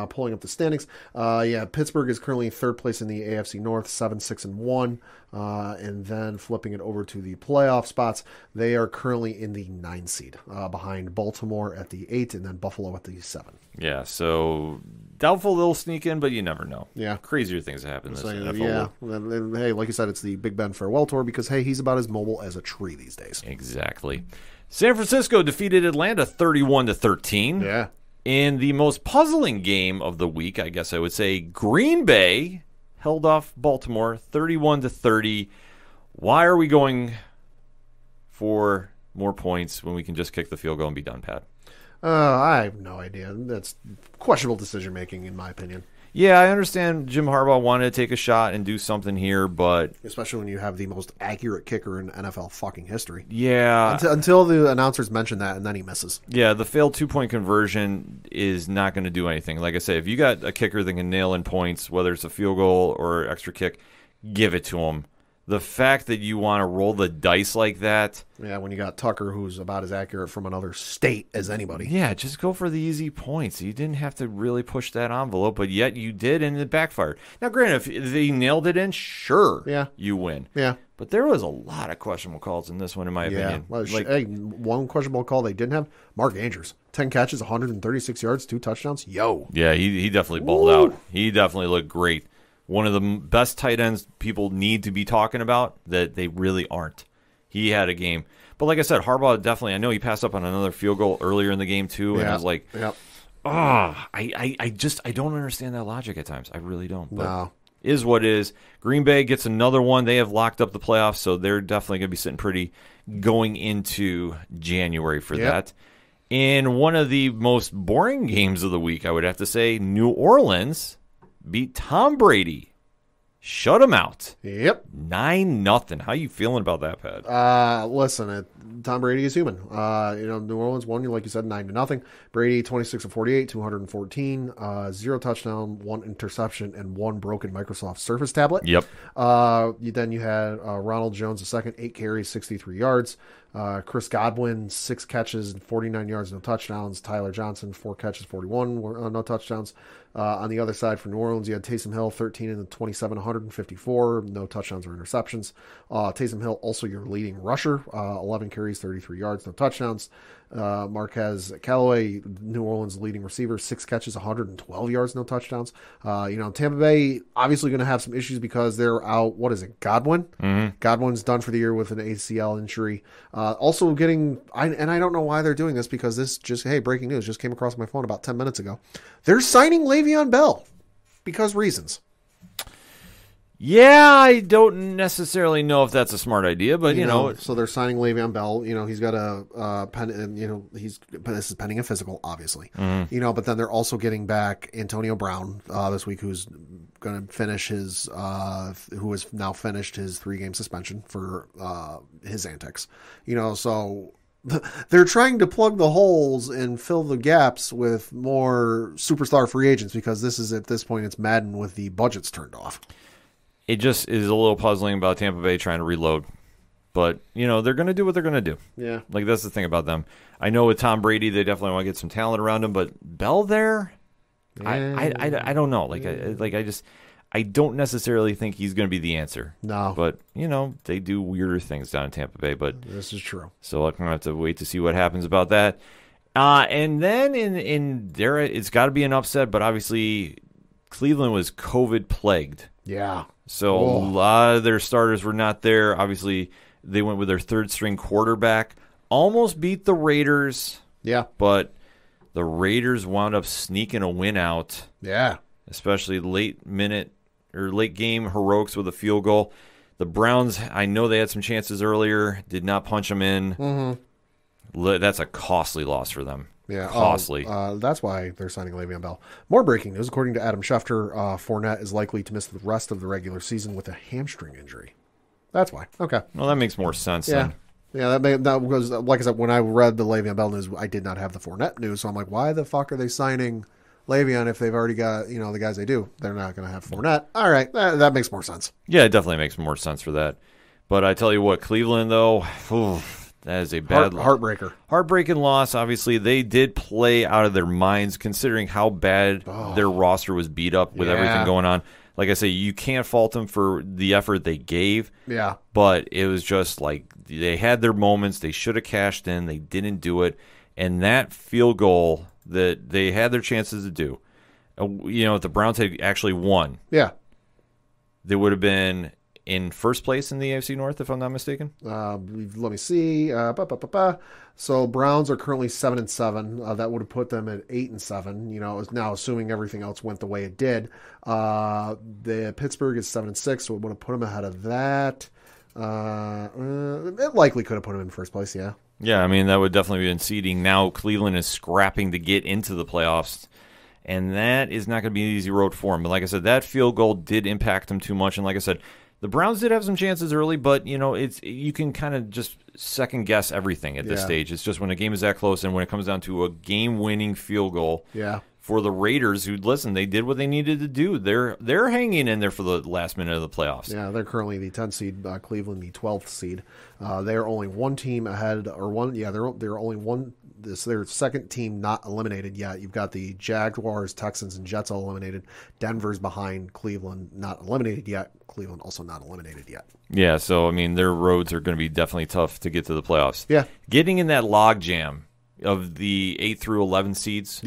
Pulling up the standings. Pittsburgh is currently third place in the AFC North, 7-6-1. And then flipping it over to the playoff spots, they are currently in the 9 seed, behind Baltimore at the 8 and then Buffalo at the 7. Yeah, so doubtful they'll sneak in, but you never know. Yeah. Crazier things happen this NFL. Yeah, and hey, like you said, it's the Big Ben farewell tour because, hey, he's about as mobile as a tree these days. Exactly. San Francisco defeated Atlanta 31-13. Yeah. In the most puzzling game of the week, I guess I would say, Green Bay held off Baltimore 31-30. Why are we going for more points when we can just kick the field goal and be done, Pat? I have no idea. That's questionable decision making, in my opinion. Yeah, I understand Jim Harbaugh wanted to take a shot and do something here, but especially when you have the most accurate kicker in NFL fucking history. Yeah. Until the announcers mention that, and then he misses. Yeah, the failed 2-point conversion is not going to do anything. Like I say, if you got a kicker that can nail in points, whether it's a field goal or extra kick, give it to him. The fact that you want to roll the dice like that. Yeah, when you got Tucker, who's about as accurate from another state as anybody. Yeah, just go for the easy points. You didn't have to really push that envelope, but yet you did, and it backfired. Now, granted, if they nailed it in, sure, you win. Yeah. But there was a lot of questionable calls in this one, in my opinion. Well, hey, one questionable call they didn't have, Mark Andrews. 10 catches, 136 yards, 2 touchdowns. Yo. Yeah, he definitely balled out. He definitely looked great. One of the best tight ends people need to be talking about that they really aren't. He had a game. But like I said, Harbaugh definitely, I know he passed up on another field goal earlier in the game too, and I was like, I don't understand that logic at times. I really don't. But no. Is what is. Green Bay gets another one. They have locked up the playoffs, so they're definitely going to be sitting pretty going into January for that. In one of the most boring games of the week, I would have to say, New Orleans beat Tom Brady. Shut him out. Yep. 9-0. How you feeling about that, Pat? Listen, Tom Brady is human. New Orleans won, like you said, 9-0. Brady, 26-48, 214, 0 touchdown, 1 interception, and 1 broken Microsoft Surface tablet. Yep. Then you had Ronald Jones II, 8 carries, 63 yards. Chris Godwin, 6 catches and 49 yards, no touchdowns. Tyler Johnson, 4 catches, 41, no touchdowns. On the other side for New Orleans, you had Taysom Hill, 13 and 27, 154, no touchdowns or interceptions. Taysom Hill, also your leading rusher, 11 carries, 33 yards, no touchdowns. Marquez Callaway, New Orleans leading receiver, 6 catches, 112 yards, no touchdowns. Tampa Bay obviously going to have some issues because they're out. What is it, Godwin? Mm-hmm. Godwin's done for the year with an ACL injury. Also getting, I don't know why they're doing this because this breaking news just came across my phone about 10 minutes ago. They're signing Le'Veon Bell because reasons. Yeah, I don't necessarily know if that's a smart idea, but so they're signing Le'Veon Bell. He's got a pen. This is pending a physical, obviously. Mm-hmm. But then they're also getting back Antonio Brown this week, who's going to finish who has now finished his 3-game suspension for his antics. So they're trying to plug the holes and fill the gaps with more superstar free agents because at this point it's Madden with the budgets turned off. It just is a little puzzling about Tampa Bay trying to reload. But, they're going to do what they're going to do. Yeah. Like, that's the thing about them. I know with Tom Brady, they definitely want to get some talent around him, but Bell there, I don't know. I don't necessarily think he's going to be the answer. No. But, they do weirder things down in Tampa Bay. But this is true. So I'm going to have to wait to see what happens about that. And then in there, it's got to be an upset, but obviously Cleveland was COVID-plagued. Yeah. So a lot of their starters were not there. Obviously, they went with their third-string quarterback. Almost beat the Raiders. Yeah. But the Raiders wound up sneaking a win out. Yeah. Especially late game heroics with a field goal. The Browns, I know they had some chances earlier, did not punch them in. Mm-hmm. That's a costly loss for them. Yeah, costly. That's why they're signing Le'Veon Bell. More breaking news. According to Adam Schefter, Fournette is likely to miss the rest of the regular season with a hamstring injury. That's why. Okay. Well, that makes more sense then. Yeah, that was, like I said, when I read the Le'Veon Bell news, I did not have the Fournette news, so I'm like, why the fuck are they signing Le'Veon, if they've already got, the guys they do, they're not going to have Fournette. All right, that makes more sense. Yeah, it definitely makes more sense for that. But I tell you what, Cleveland, though, that is a bad heartbreaker. Heartbreaking loss. Obviously, they did play out of their minds considering how bad their roster was beat up with everything going on. Like I say, you can't fault them for the effort they gave. Yeah. But it was just like they had their moments. They should have cashed in. They didn't do it. And that field goal that they had their chances to do, if the Browns had actually won, they would have been in first place in the AFC North, if I'm not mistaken. Let me see. So Browns are currently 7-7. That would have put them at 8-7. Now assuming everything else went the way it did. The Pittsburgh is 7-6, so it would have put them ahead of that. It likely could have put them in first place. Yeah. Yeah, I mean that would definitely be in seeding. Now Cleveland is scrapping to get into the playoffs. And that is not going to be an easy road for them. But like I said, that field goal did impact them too much. And like I said, the Browns did have some chances early, but you can kind of just second guess everything at this stage. It's just when a game is that close, and when it comes down to a game-winning field goal for the Raiders, who they did what they needed to do. They're hanging in there for the last minute of the playoffs. Yeah, they're currently the 10th seed. Cleveland the 12th seed. They're only one team ahead, or one. Yeah, they're only one. Their second team not eliminated yet. You've got the Jaguars, Texans, and Jets all eliminated. Denver's behind Cleveland, not eliminated yet. Cleveland also not eliminated yet. Yeah, so, I mean, their roads are going to be definitely tough to get to the playoffs. Yeah. Getting in that log jam of the 8 through 11 seeds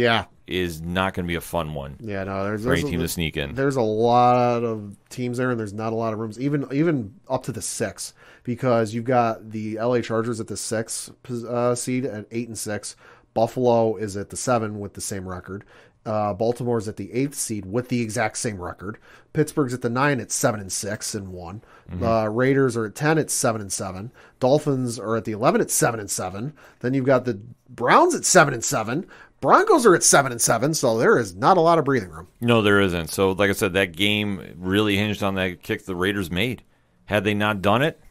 is not going to be a fun one. Yeah, no, there's for any team to sneak in. There's a lot of teams there, and there's not a lot of rooms, even up to the 6, because you've got the LA Chargers at the 6 seed at 8-6. Buffalo is at the 7 with the same record. Baltimore's at the 8th seed with the exact same record. Pittsburgh's at the 9 at 7-6 and 1. Raiders are at 10 at 7-7. Dolphins are at the 11 at 7-7. Then you've got the Browns at 7-7. Broncos are at 7-7, so there is not a lot of breathing room. No, there isn't. So, like I said, that game really hinged on that kick the Raiders made. Had they not done it,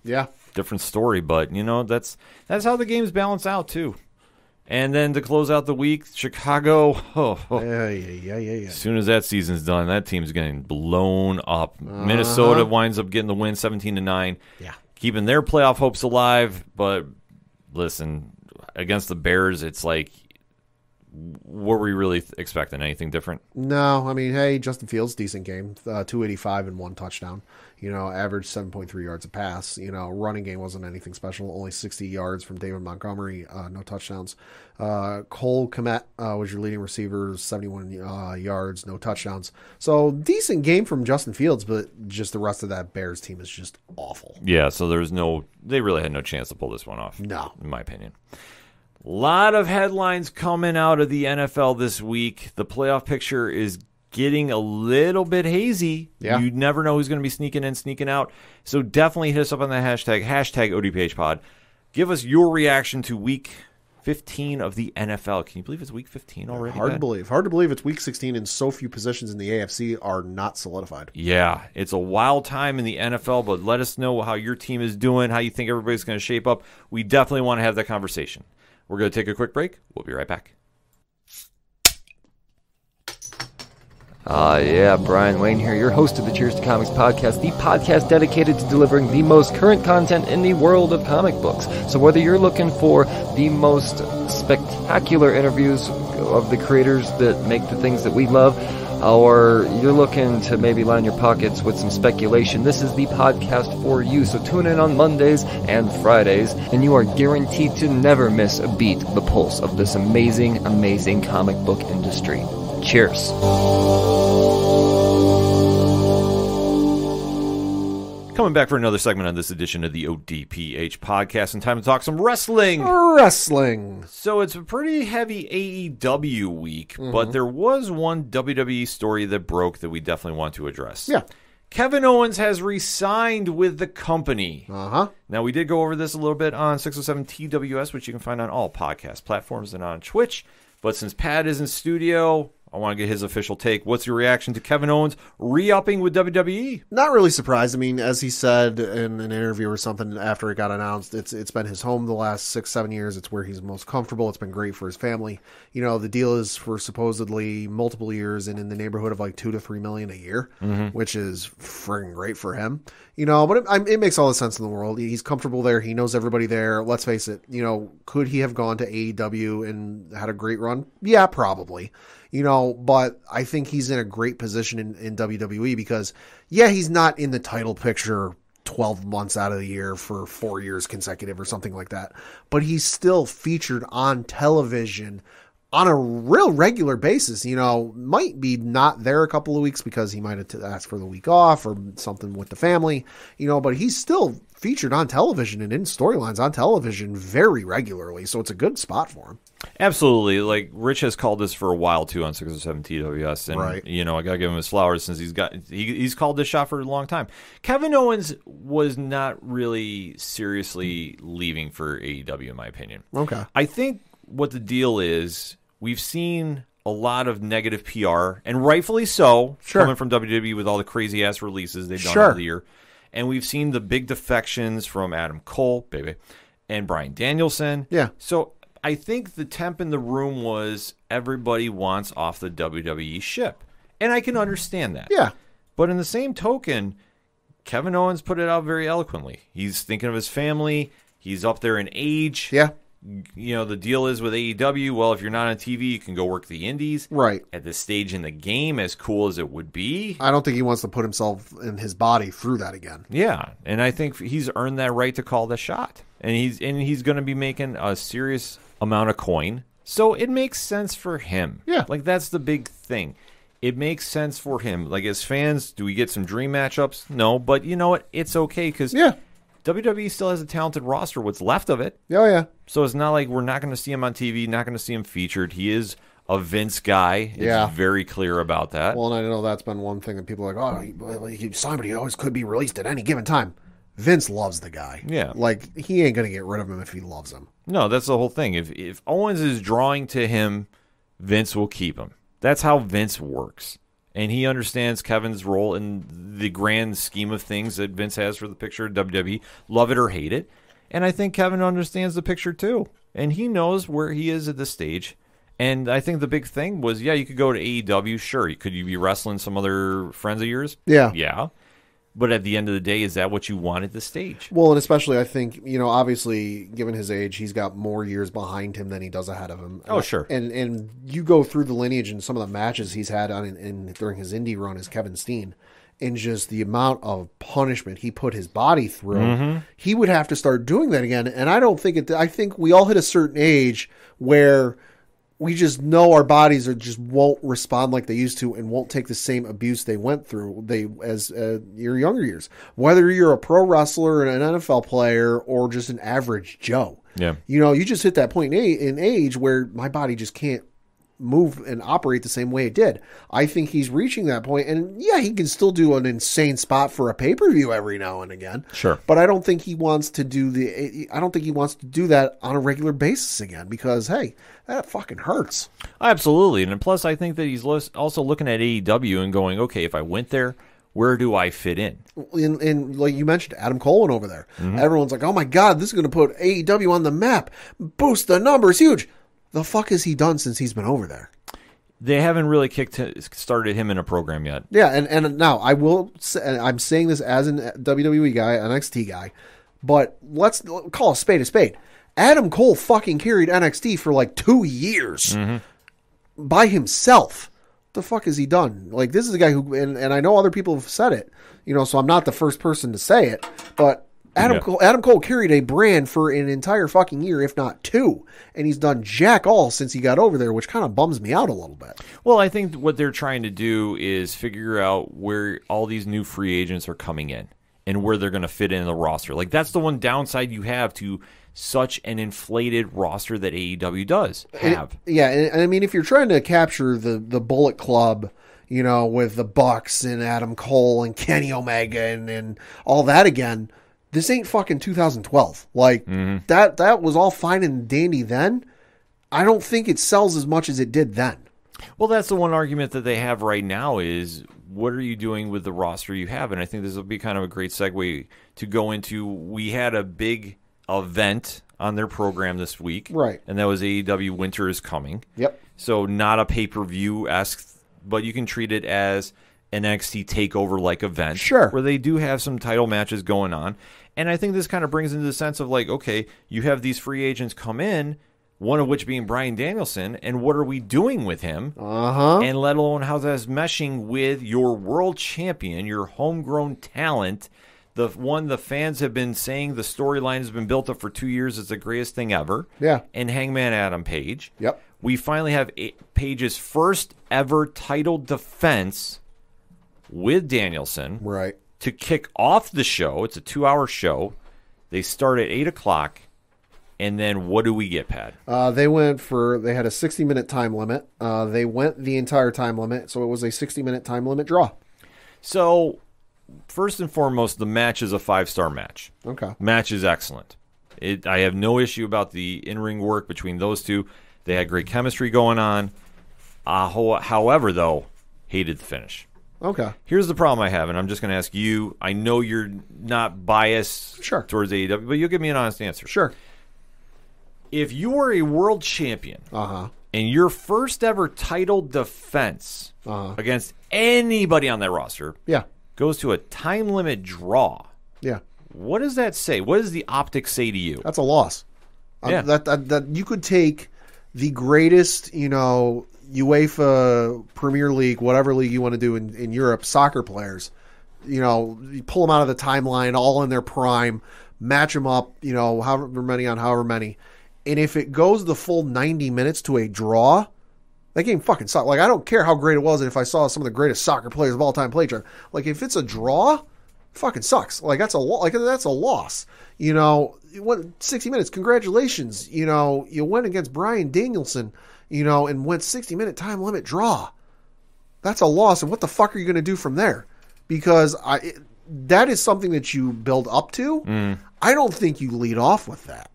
different story. But that's how the games balance out too. And then to close out the week, Chicago. As soon as that season's done, that team's getting blown up. Minnesota winds up getting the win, 17-9. Yeah, keeping their playoff hopes alive. But listen, against the Bears, it's like, were we really expecting anything different? No, I mean, hey, Justin Fields, decent game, 285 and 1 touchdown. Averaged 7.3 yards a pass. Running game wasn't anything special. Only 60 yards from David Montgomery, no touchdowns. Cole Kmet was your leading receiver, 71 yards, no touchdowns. So decent game from Justin Fields, but just the rest of that Bears team is just awful. Yeah, so they really had no chance to pull this one off. No, in my opinion. A lot of headlines coming out of the NFL this week. The playoff picture is getting a little bit hazy. Yeah. You never know who's going to be sneaking in, sneaking out. So definitely hit us up on the hashtag ODPHpod. Give us your reaction to week 15 of the NFL. Can you believe it's week 15 already? Hard to believe. Hard to believe it's week 16 and so few positions in the AFC are not solidified. Yeah, it's a wild time in the NFL, but let us know how your team is doing, how you think everybody's going to shape up. We definitely want to have that conversation. We're going to take a quick break. We'll be right back. Yeah, Brian Wayne here, your host of the Cheers to Comics podcast, the podcast dedicated to delivering the most current content in the world of comic books. So whether you're looking for the most spectacular interviews of the creators that make the things that we love, or you're looking to maybe line your pockets with some speculation, this is the podcast for you. So tune in on Mondays and Fridays, and you are guaranteed to never miss a beat, the pulse of this amazing, amazing comic book industry. Cheers. Coming back for another segment on this edition of the ODPH podcast, and time to talk some wrestling. So it's a pretty heavy AEW week, but there was one WWE story that broke that we definitely want to address. Yeah. Kevin Owens has re-signed with the company. Now, we did go over this a little bit on 607 TWS, which you can find on all podcast platforms and on Twitch. But since Pat is in studio, I want to get his official take. What's your reaction to Kevin Owens re-upping with WWE? Not really surprised. I mean, as he said in an interview or something after it got announced, it's been his home the last 6-7 years. It's where he's most comfortable. It's been great for his family. You know, the deal is for supposedly multiple years and in the neighborhood of like $2 to $3 million a year, which is friggin' great for him. You know, but it makes all the sense in the world. He's comfortable there. He knows everybody there. Let's face it. You know, could he have gone to AEW and had a great run? Yeah, probably. You know, but I think he's in a great position in WWE because, yeah, he's not in the title picture 12 months out of the year for 4 years consecutive or something like that. But he's still featured on television on a real regular basis. You know, might be not there a couple of weeks because he might have asked for the week off or something with the family, you know, but he's still featured on television and in storylines on television very regularly. So it's a good spot for him. Absolutely. Like, Rich has called this for a while, too, on 607 TWS. And, right. You know, I got to give him his flowers since he's called this shot for a long time. Kevin Owens was not really seriously leaving for AEW, in my opinion. Okay. I think what the deal is, we've seen a lot of negative PR, and rightfully so, coming from WWE with all the crazy-ass releases they've done over the year. And we've seen the big defections from Adam Cole, and Bryan Danielson. Yeah. So I think the temp in the room was everybody wants off the WWE ship. And I can understand that. Yeah. But in the same token, Kevin Owens put it out very eloquently. He's thinking of his family. He's up there in age. Yeah. You know, the deal is with AEW, well, if you're not on TV, you can go work the indies. Right. At this stage in the game, as cool as it would be. I don't think he wants to put himself and his body through that again. Yeah. And I think he's earned that right to call the shot. And he's going to be making a serious amount of coin. So it makes sense for him. Yeah. Like, that's the big thing. It makes sense for him. Like, as fans, do we get some dream matchups? No. But you know what? It's okay because WWE still has a talented roster, what's left of it. Oh, yeah. So it's not like we're not going to see him on TV, not going to see him featured. He is a Vince guy. It's very clear about that. Well, and I know that's been one thing that people are like, oh, he signed, but he always could be released at any given time. Vince loves the guy. Yeah. Like, he ain't going to get rid of him if he loves him. No, that's the whole thing. If Owens is drawing to him, Vince will keep him. That's how Vince works. And he understands Kevin's role in the grand scheme of things that Vince has for the picture of WWE. Love it or hate it. And I think Kevin understands the picture too. And he knows where he is at this stage. And I think the big thing was, you could go to AEW. Sure. Could you be wrestling some other friends of yours? Yeah. Yeah. But at the end of the day, is that what you want at this stage? Well, and especially I think, you know, obviously, given his age, he's got more years behind him than he does ahead of him. Oh, sure. And you go through the lineage and some of the matches he's had during his indie run as Kevin Steen, and just the amount of punishment he put his body through, he would have to start doing that again. And I don't think I think we all hit a certain age where we just know our bodies just won't respond like they used to and won't take the same abuse they went through as your younger years. Whether you're a pro wrestler, an NFL player, or just an average Joe. Yeah. You know, you just hit that point in age where my body just can't move and operate the same way it did. I think he's reaching that point, and he can still do an insane spot for a pay-per-view every now and again. Sure. But I don't think he wants to do that on a regular basis again because, hey, that fucking hurts. Absolutely. And plus, I think that he's also looking at AEW and going, okay, if I went there, where do I fit in? And like you mentioned, Adam Cole went over there. Everyone's like, oh my God, this is going to put AEW on the map. Boost the numbers, huge. The fuck has he done since he's been over there? They haven't really started him in a program yet. Yeah, and now I will say, and I'm saying this as an WWE guy, NXT guy, but let's call a spade a spade. Adam Cole fucking carried NXT for like 2 years by himself. What the fuck has he done? Like, this is a guy who, and I know other people have said it, you know, so I'm not the first person to say it, but Adam Cole carried a brand for an entire fucking year, if not 2, and he's done jack all since he got over there, which kind of bums me out a little bit. Well, I think what they're trying to do is figure out where all these new free agents are coming in and where they're going to fit in the roster. Like, that's the one downside you have to such an inflated roster that AEW does have. And I mean, if you're trying to capture the Bullet Club, you know, with the Bucks and Adam Cole and Kenny Omega and all that again, this ain't fucking 2012. Like, that was all fine and dandy then. I don't think it sells as much as it did then. Well, that's the one argument that they have right now is what are you doing with the roster you have? And I think this will be kind of a great segue to go into. We had a big event on their program this week. Right. And that was AEW Winter is Coming. Yep. So not a pay-per-view-esque, but you can treat it as an NXT TakeOver-like event. Sure. Where they do have some title matches going on. And I think this kind of brings into the sense of like, okay, you have these free agents come in, one of which being Bryan Danielson, and what are we doing with him? Uh-huh. And let alone how that's meshing with your world champion, your homegrown talent, the one the fans have been saying the storyline has been built up for 2 years is the greatest thing ever. Yeah. And Hangman Adam Page. Yep. We finally have Page's first ever title defense with Danielson. Right. To kick off the show. It's a 2-hour show. They start at 8 o'clock. And then what do we get, Pat? They had a 60-minute time limit. They went the entire time limit, so it was a 60-minute time limit draw. So, first and foremost, the match is a 5-star match. Okay. Match is excellent. I have no issue about the in-ring work between those two. They had great chemistry going on. However, though, hated the finish. Okay. Here's the problem I have, and I'm just going to ask you. I know you're not biased towards AEW, but you'll give me an honest answer. Sure. If you were a world champion and your first ever title defense against anybody on that roster goes to a time limit draw, what does that say? What does the optics say to you? That's a loss. Yeah. That you could take the greatest, UEFA Premier League, whatever league you want to do in Europe, soccer players, you pull them out of the timeline, all in their prime, match them up, however many on however many. And if it goes the full 90 minutes to a draw, that game fucking sucks. Like, I don't care how great it was, and if I saw some of the greatest soccer players of all time play each other. Like, if it's a draw, it fucking sucks. Like, that's a loss. You went 60 minutes. Congratulations. You went against Bryan Danielson, and went 60-minute time limit draw. That's a loss. And what the fuck are you going to do from there? Because that is something that you build up to. I don't think you lead off with that.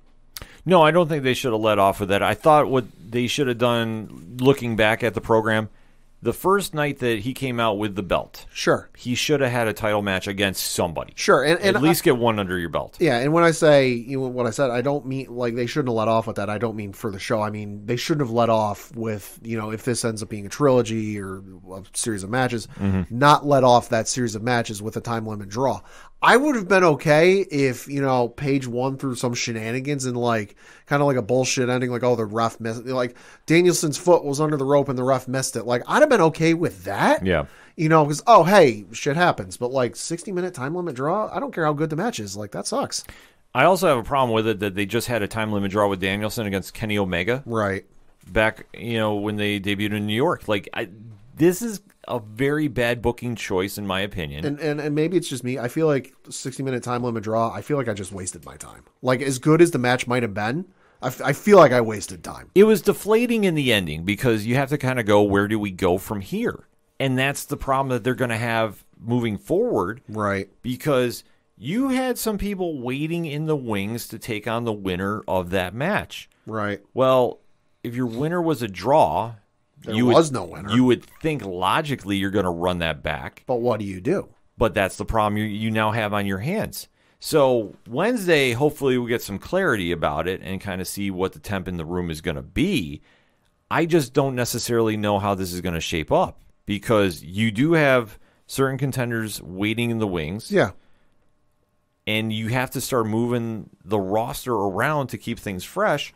No, I don't think they should have let off with that. I thought what they should have done, looking back at the program, the first night that he came out with the belt, he should have had a title match against somebody. Sure, and at least get one under your belt. Yeah, and when I say what I said, I don't mean like they shouldn't have let off with that. I don't mean for the show. I mean they shouldn't have let off with if this ends up being a trilogy or a series of matches, not let off that series of matches with a time limit draw. I would have been okay if, Page won through some shenanigans and kind of like a bullshit ending, like, oh, the ref missed it. Like Danielson's foot was under the rope and the ref missed it. Like, I'd have been okay with that. Yeah. Because, oh, hey, shit happens. But 60-minute time limit draw, I don't care how good the match is. Like, that sucks. I also have a problem with it that they just had a time limit draw with Danielson against Kenny Omega. Right. Back, when they debuted in New York. This is a very bad booking choice, in my opinion. And maybe it's just me. I feel like 60-minute time limit draw, I feel like I just wasted my time. Like, as good as the match might have been, I feel like I wasted time. It was deflating in the ending because you have to kind of go, where do we go from here? And that's the problem that they're going to have moving forward. Right. Because you had some people waiting in the wings to take on the winner of that match. Right. Well, if your winner was a draw... There was no winner. You would think logically you're going to run that back. But what do you do? But that's the problem you now have on your hands. So Wednesday, hopefully we'll get some clarity about it and kind of see what the temp in the room is going to be. I just don't necessarily know how this is going to shape up because you do have certain contenders waiting in the wings. Yeah. And you have to start moving the roster around to keep things fresh.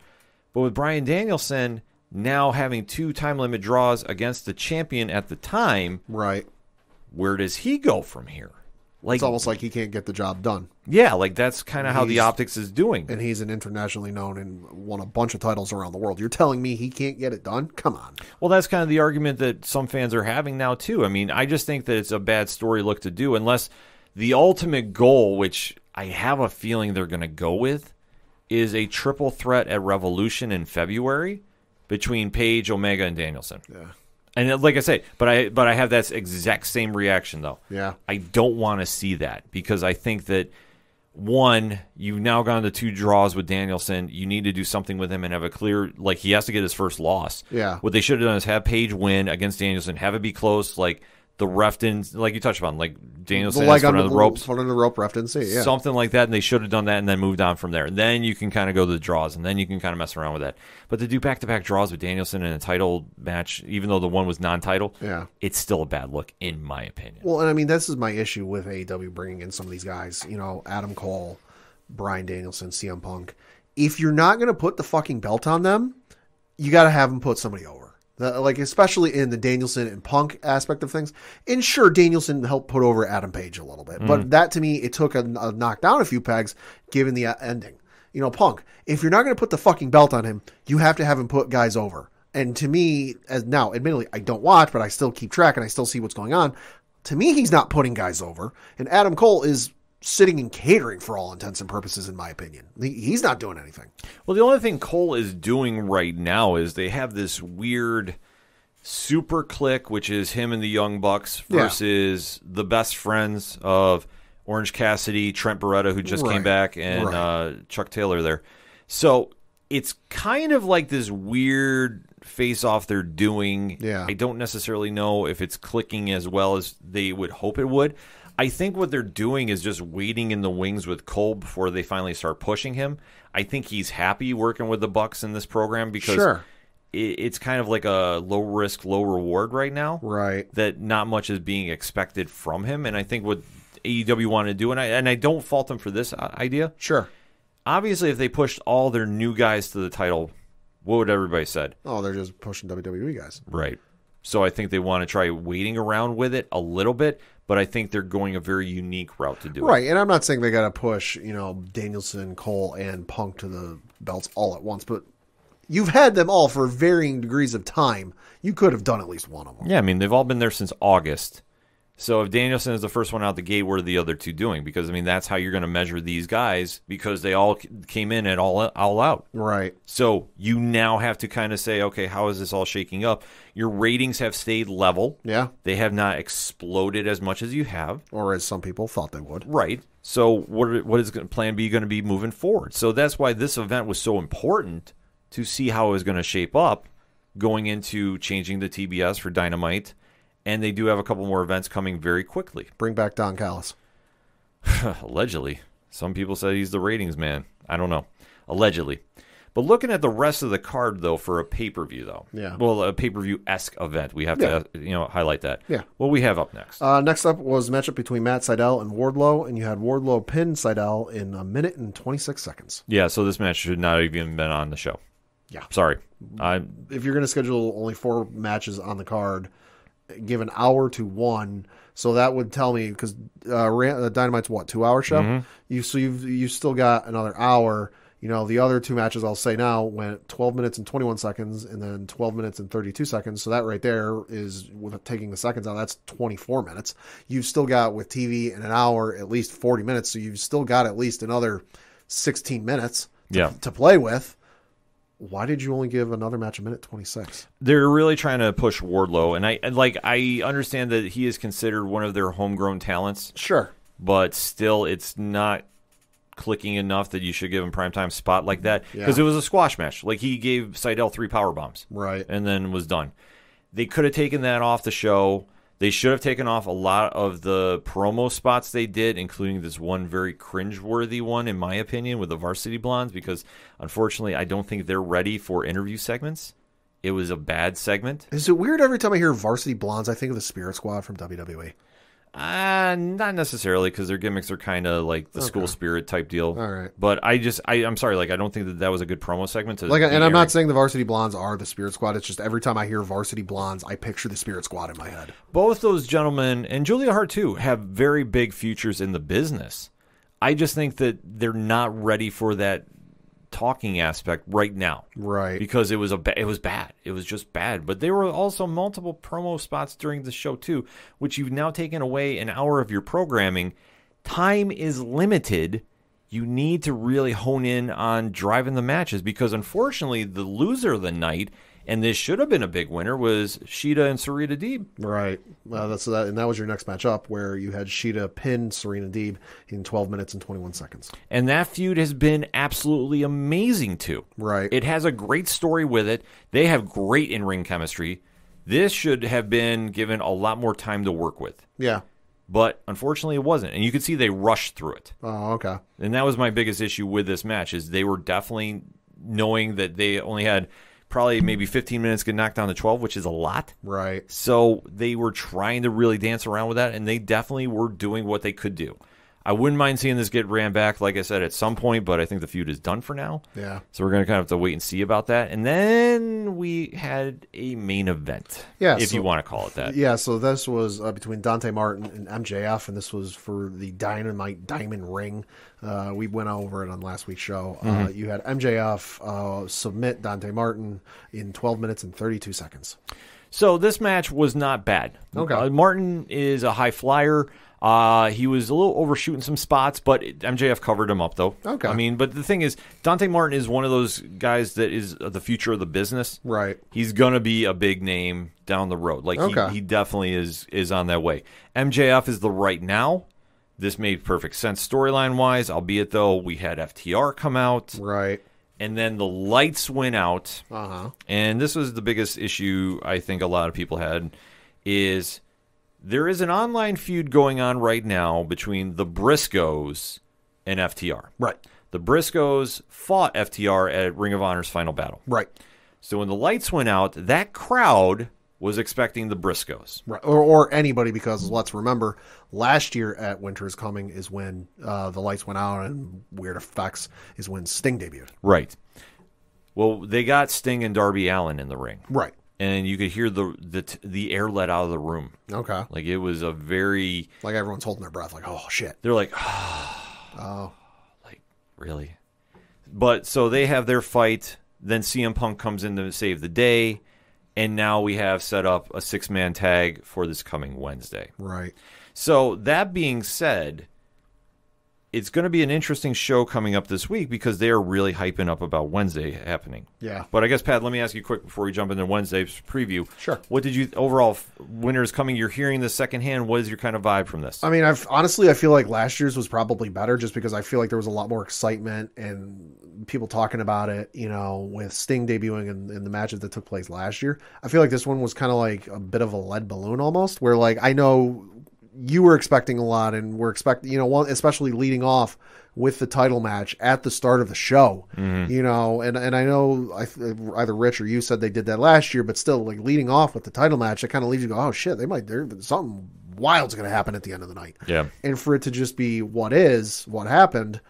But with Bryan Danielson... now having 2 time limit draws against the champion at the time, right? Where does he go from here? It's almost like he can't get the job done. Yeah, that's kind of how the optics is doing. And he's an internationally known and won a bunch of titles around the world. You're telling me he can't get it done? Come on. Well, that's kind of the argument that some fans are having now, too. I mean, I just think that it's a bad story look to do unless the ultimate goal, which I have a feeling they're going to go with, is a triple threat at Revolution in February between Page, Omega, and Danielson. Yeah. And like I say, but I have that exact same reaction, though. Yeah. I don't want to see that because I think that one, you've now gone to 2 draws with Danielson. You need to do something with him and have a clear, like, he has to get his first loss. Yeah. What they should have done is have Page win against Danielson, have it be close, like the ref didn't, like you touched upon, like Danielson has on foot on the ropes. Foot on the rope, ref didn't see it, yeah. Something like that, and they should have done that and then moved on from there. And then you can kind of go to the draws, and then you can kind of mess around with that. But to do back-to-back draws with Danielson in a title match, even though the one was non-title, it's still a bad look, in my opinion. Well, and I mean, this is my issue with AEW bringing in some of these guys. You know, Adam Cole, Bryan Danielson, CM Punk. If you're not going to put the fucking belt on them, you got to have them put somebody over. Like, especially in the Danielson and Punk aspect of things. And sure, Danielson helped put over Adam Page a little bit. But that, to me, it took a knock down a few pegs, given the ending. You know, Punk, if you're not going to put the fucking belt on him, you have to have him put guys over. And to me, as now, admittedly, I don't watch, but I still keep track and I still see what's going on. To me, he's not putting guys over. And Adam Cole is sitting and catering for all intents and purposes, in my opinion. He's not doing anything. Well, the only thing Cole is doing right now is they have this weird super clique, which is him and the Young Bucks versus the best friends of Orange Cassidy, Trent Beretta, who just came back, and Chuck Taylor there. So it's kind of like this weird face-off they're doing. Yeah. I don't necessarily know if it's clicking as well as they would hope it would. I think what they're doing is just waiting in the wings with Cole before they finally start pushing him. I think he's happy working with the Bucks in this program because it's kind of like a low-risk, low-reward right now. Right. That not much is being expected from him. And I think what AEW wanted to do, and I don't fault them for this idea. Sure. Obviously, if they pushed all their new guys to the title, what would everybody said? Oh, they're just pushing WWE guys. Right. So I think they want to try waiting around with it a little bit, but I think they're going a very unique route to do it. Right, and I'm not saying they got to push, you know, Danielson, Cole, and Punk to the belts all at once, but you've had them all for varying degrees of time. You could have done at least one of them. Yeah, I mean, they've all been there since August. So if Danielson is the first one out the gate, what are the other two doing? Because, I mean, that's how you're going to measure these guys because they all came in at all out. Right. So you now have to kind of say, okay, how is this all shaking up? Your ratings have stayed level. Yeah. They have not exploded as much as you have. Or as some people thought they would. Right. So what is Plan B going to be moving forward? So that's why this event was so important to see how it was going to shape up going into changing the TBS for Dynamite. And they do have a couple more events coming very quickly. Bring back Don Callis. Allegedly. Some people say he's the ratings man. I don't know. Allegedly. But looking at the rest of the card, though, for a pay-per-view, though. Yeah. Well, a pay-per-view-esque event. We have to, highlight that. Yeah. What we have up next? Next up was a matchup between Matt Seidel and Wardlow, and you had Wardlow pin Seidel in 1 minute and 26 seconds. Yeah, so this match should not have even been on the show. Yeah. Sorry. If you're going to schedule only 4 matches on the card, give an hour to one, so that would tell me because Dynamite's what, 2-hour show? Mm-hmm. You've still got another hour. You know, the other 2 matches I'll say now went 12 minutes and 21 seconds, and then 12 minutes and 32 seconds. So that right there is, with taking the seconds out, that's 24 minutes. You've still got with TV in an hour at least 40 minutes. So you've still got at least another 16 minutes to play with. Why did you only give another match 1 minute 26? They're really trying to push Wardlow, and I understand that he is considered one of their homegrown talents. Sure, but still, it's not clicking enough that you should give him primetime spot like that because it was a squash match. Like he gave Seidel 3 power bombs, right, and then was done. They could have taken that off the show. They should have taken off a lot of the promo spots they did, including this one very cringeworthy one, in my opinion, with the Varsity Blondes, because unfortunately, I don't think they're ready for interview segments. It was a bad segment. Is it weird every time I hear Varsity Blondes, I think of the Spirit Squad from WWE? Not necessarily, because their gimmicks are kind of like the school spirit type deal. All right. But I'm sorry, like I don't think that was a good promo segment. And I'm not saying the Varsity Blondes are the Spirit Squad. It's just every time I hear Varsity Blondes, I picture the Spirit Squad in my head. Both those gentlemen, and Julia Hart too, have very big futures in the business. I just think that they're not ready for that talking aspect right now. Right. Because it was bad. It was just bad. But there were also multiple promo spots during the show too, which you've now taken away an hour of your programming. Time is limited. You need to really hone in on driving the matches because unfortunately the loser of the night and this should have been a big winner, was Shida and Serena Deeb. Right. And that was your next match up, where you had Shida pin Serena Deeb in 12 minutes and 21 seconds. And that feud has been absolutely amazing, too. Right. It has a great story with it. They have great in-ring chemistry. This should have been given a lot more time to work with. Yeah. But unfortunately, it wasn't. And you could see they rushed through it. Oh, okay. And that was my biggest issue with this match, is they were definitely knowing that they only had probably maybe 15 minutes to get knocked down to 12, which is a lot. Right. So they were trying to really dance around with that, and they definitely were doing what they could do. I wouldn't mind seeing this get ran back, like I said, at some point, but I think the feud is done for now. Yeah. So we're going to kind of have to wait and see about that. And then we had a main event, if you want to call it that. Yeah, so this was between Dante Martin and MJF, and this was for the Dynamite Diamond Ring. We went over it on last week's show. You had MJF submit Dante Martin in 12 minutes and 32 seconds. So this match was not bad. Okay. Martin is a high flyer. He was a little overshooting some spots, but MJF covered him up, though. Okay. I mean, but the thing is, Dante Martin is one of those guys that is the future of the business. Right. He's going to be a big name down the road. Like, he definitely is on that way. MJF is the right now. This made perfect sense storyline-wise, albeit, though, we had FTR come out. Right. And then the lights went out. Uh-huh. And this was the biggest issue I think a lot of people had, is there is an online feud going on right now between the Briscoes and FTR. Right. The Briscoes fought FTR at Ring of Honor's Final Battle. Right. So when the lights went out, that crowd was expecting the Briscoes. Right. Or anybody, because let's remember, last year at Winter is Coming is when the lights went out, and Weird Effects is when Sting debuted. Right. Well, they got Sting and Darby Allin in the ring. Right. And you could hear the air let out of the room. Okay. Like, it was a very... Like, everyone's holding their breath, like, oh, shit. They're like, Oh. like, really? But, so they have their fight. Then CM Punk comes in to save the day. And now we have set up a 6-man tag for this coming Wednesday. Right. So, that being said, it's going to be an interesting show coming up this week, because they are really hyping up about Wednesday happening. Yeah. But I guess, Pat, let me ask you quick before we jump into Wednesday's preview. Sure. What did you, overall, Winter's Coming, you're hearing this secondhand. What is your kind of vibe from this? I mean, honestly, I feel like last year's was probably better, just because I feel like there was a lot more excitement and people talking about it, with Sting debuting in the matches that took place last year. I feel like this one was kind of like a bit of a lead balloon almost, where, like, I know you were expecting a lot, and we're expecting, especially leading off with the title match at the start of the show, and I know either Rich or you said they did that last year, but still, like, leading off with the title match, it kind of leaves you go, oh shit, something wild's going to happen at the end of the night. Yeah. And for it to just be what happened,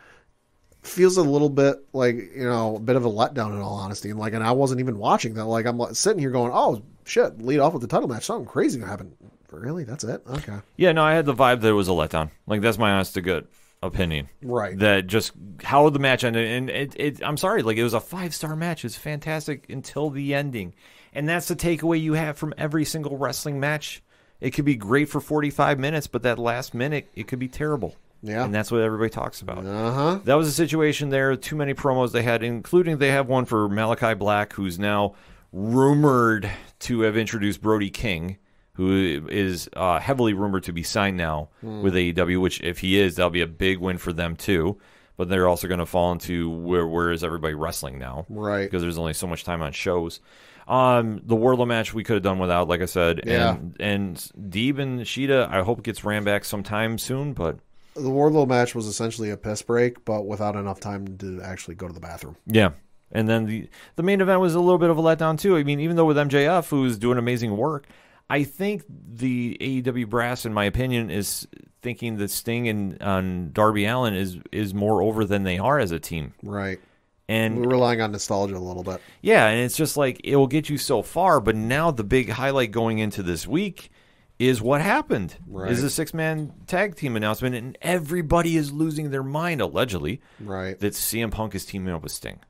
feels a little bit like, a bit of a letdown, in all honesty. And I wasn't even watching that. Like, I'm sitting here going, oh shit, lead off with the title match, something crazy gonna happen. Really? That's it? Okay. Yeah, no, I had the vibe that it was a letdown. Like, that's my honest to good opinion. Right. That just how the match ended. And it I'm sorry, like, it was a 5-star match. It's fantastic until the ending. And that's the takeaway you have from every single wrestling match. It could be great for 45 minutes, but that last minute, it could be terrible. Yeah. And that's what everybody talks about. Uh-huh. That was a situation there. Too many promos they had, including they have one for Malachi Black, who's now rumored to have introduced Brody King, who is heavily rumored to be signed now with AEW, which, if he is, that'll be a big win for them too. But they're also going to fall into where is everybody wrestling now? Right. Because there's only so much time on shows. The Wardlow match we could have done without, like I said. Yeah. And Deeb and Shida, I hope it gets ran back sometime soon, but... The Wardlow match was essentially a piss break, but without enough time to actually go to the bathroom. Yeah. And then the main event was a little bit of a letdown too. I mean, even though with MJF, who's doing amazing work, I think the AEW brass, in my opinion, is thinking that Sting and Darby Allin is more over than they are as a team. Right. And we're relying on nostalgia a little bit. Yeah, and it's just like, it will get you so far, but now the big highlight going into this week is what happened. Right. Is a 6-man tag team announcement, and everybody is losing their mind, allegedly, right, that CM Punk is teaming up with Sting.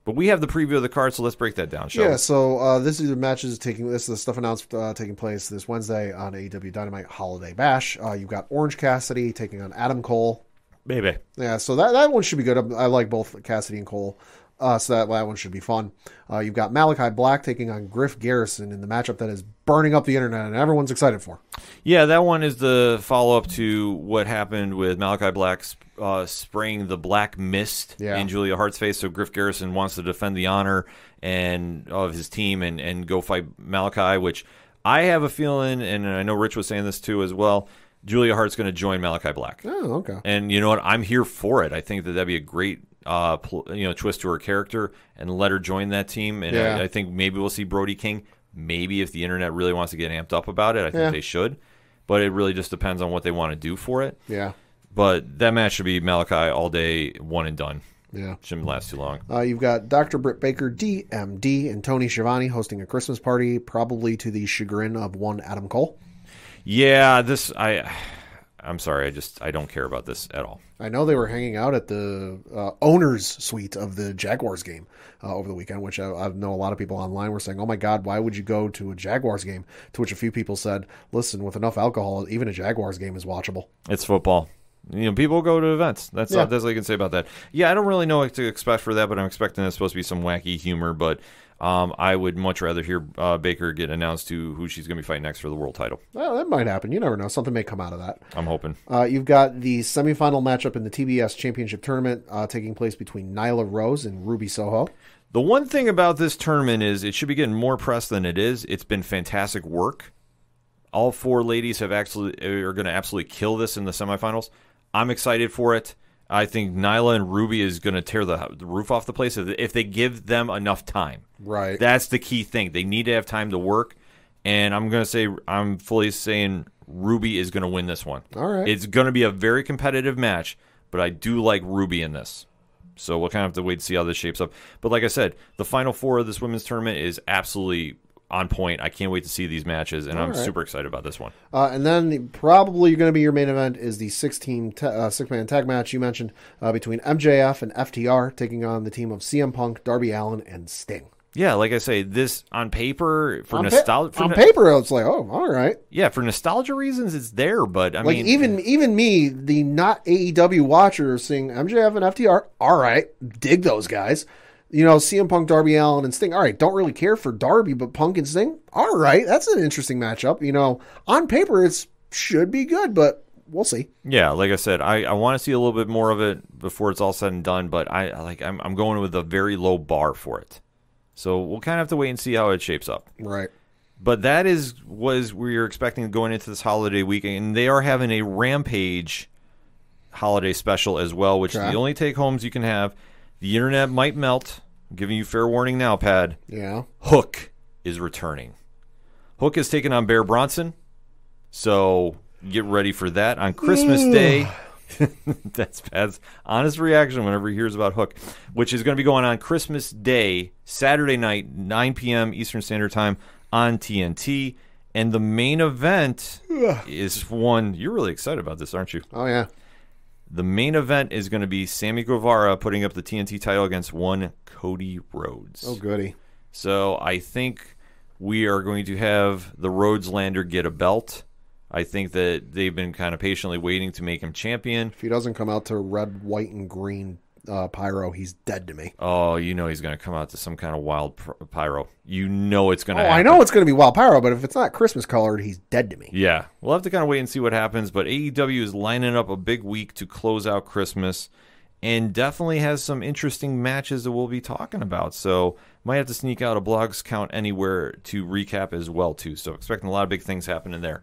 But we have the preview of the card, so let's break that down. Yeah, so this is the matches this is the stuff announced taking place this Wednesday on AEW Dynamite Holiday Bash. You've got Orange Cassidy taking on Adam Cole. Baby. Yeah, so that one should be good. I like both Cassidy and Cole. So that one should be fun. You've got Malachi Black taking on Griff Garrison in the matchup that is burning up the internet and everyone's excited for. Yeah, that one is the follow-up to what happened with Malachi Black spraying the black mist in Julia Hart's face. So Griff Garrison wants to defend the honor of his team and go fight Malachi, which I have a feeling, and I know Rich was saying this too as well, Julia Hart's going to join Malachi Black. Oh, okay. And you know what? I'm here for it. I think that'd be a great twist to her character and let her join that team. And I think maybe we'll see Brody King. Maybe if the internet really wants to get amped up about it, I think they should. But it really just depends on what they want to do for it. Yeah. But that match should be Malachi all day, one and done. Yeah. Shouldn't last too long. You've got Dr. Britt Baker, DMD, and Tony Schiavone hosting a Christmas party, probably to the chagrin of one Adam Cole. Yeah, I'm sorry, I don't care about this at all. I know they were hanging out at the owner's suite of the Jaguars game over the weekend, which I know a lot of people online were saying, oh my God, why would you go to a Jaguars game? To which a few people said, listen, with enough alcohol, even a Jaguars game is watchable. It's football. People go to events. That's all I can say about that. Yeah, I don't really know what to expect for that, but I'm expecting it's supposed to be some wacky humor. But I would much rather hear Baker get announced to who she's going to be fighting next for the world title. Well, that might happen. You never know. Something may come out of that. I'm hoping. You've got the semifinal matchup in the TBS Championship Tournament taking place between Nyla Rose and Ruby Soho. The one thing about this tournament is it should be getting more press than it is. It's been fantastic work. All four ladies are going to absolutely kill this in the semifinals. I'm excited for it. I think Nyla and Ruby is going to tear the roof off the place if they give them enough time. Right. That's the key thing. They need to have time to work. And I'm fully saying Ruby is going to win this one. All right. It's going to be a very competitive match, but I do like Ruby in this. So we'll kind of have to wait to see how this shapes up. But like I said, the Final Four of this women's tournament is absolutely on point. I can't wait to see these matches, and I'm super excited about this one. And then probably going to be your main event is the six-man tag match you mentioned between MJF and FTR taking on the team of CM Punk, Darby Allin, and Sting. Yeah, like I say, this on paper for nostalgia. On paper, it's like, oh, all right. Yeah, for nostalgia reasons, it's there, but I mean, even me, the not AEW watcher, seeing MJF and FTR, all right, dig those guys. CM Punk, Darby Allin, and Sting. All right, don't really care for Darby, but Punk and Sting. All right, that's an interesting matchup. On paper, it should be good, but we'll see. Yeah, like I said, I want to see a little bit more of it before it's all said and done. But I'm going with a very low bar for it, so we'll kind of have to wait and see how it shapes up. Right. But that was we were expecting going into this holiday weekend, and they are having a Rampage holiday special as well, which is the only take homes you can have. The internet might melt. I'm giving you fair warning now, Pad. Yeah. Hook is returning. Hook is taking on Bear Bronson. So get ready for that on Christmas Day. That's Pad's honest reaction whenever he hears about Hook, which is going to be going on Christmas Day, Saturday night, 9 p.m. Eastern Standard Time on TNT. And the main event is one. You're really excited about this, aren't you? Oh, yeah. The main event is going to be Sammy Guevara putting up the TNT title against one Cody Rhodes. Oh, goody. So I think we are going to have the Rhodeslander get a belt. I think that they've been kind of patiently waiting to make him champion. If he doesn't come out to red, white, and green pyro, he's dead to me. Oh, he's going to come out to some kind of wild pyro. It's going to happen. I know it's going to be wild pyro, but if it's not Christmas colored, he's dead to me. Yeah, we'll have to kind of wait and see what happens, but AEW is lining up a big week to close out Christmas and definitely has some interesting matches that we'll be talking about, so might have to sneak out a Blogs Count Anywhere to recap as well, too, so expecting a lot of big things happening there.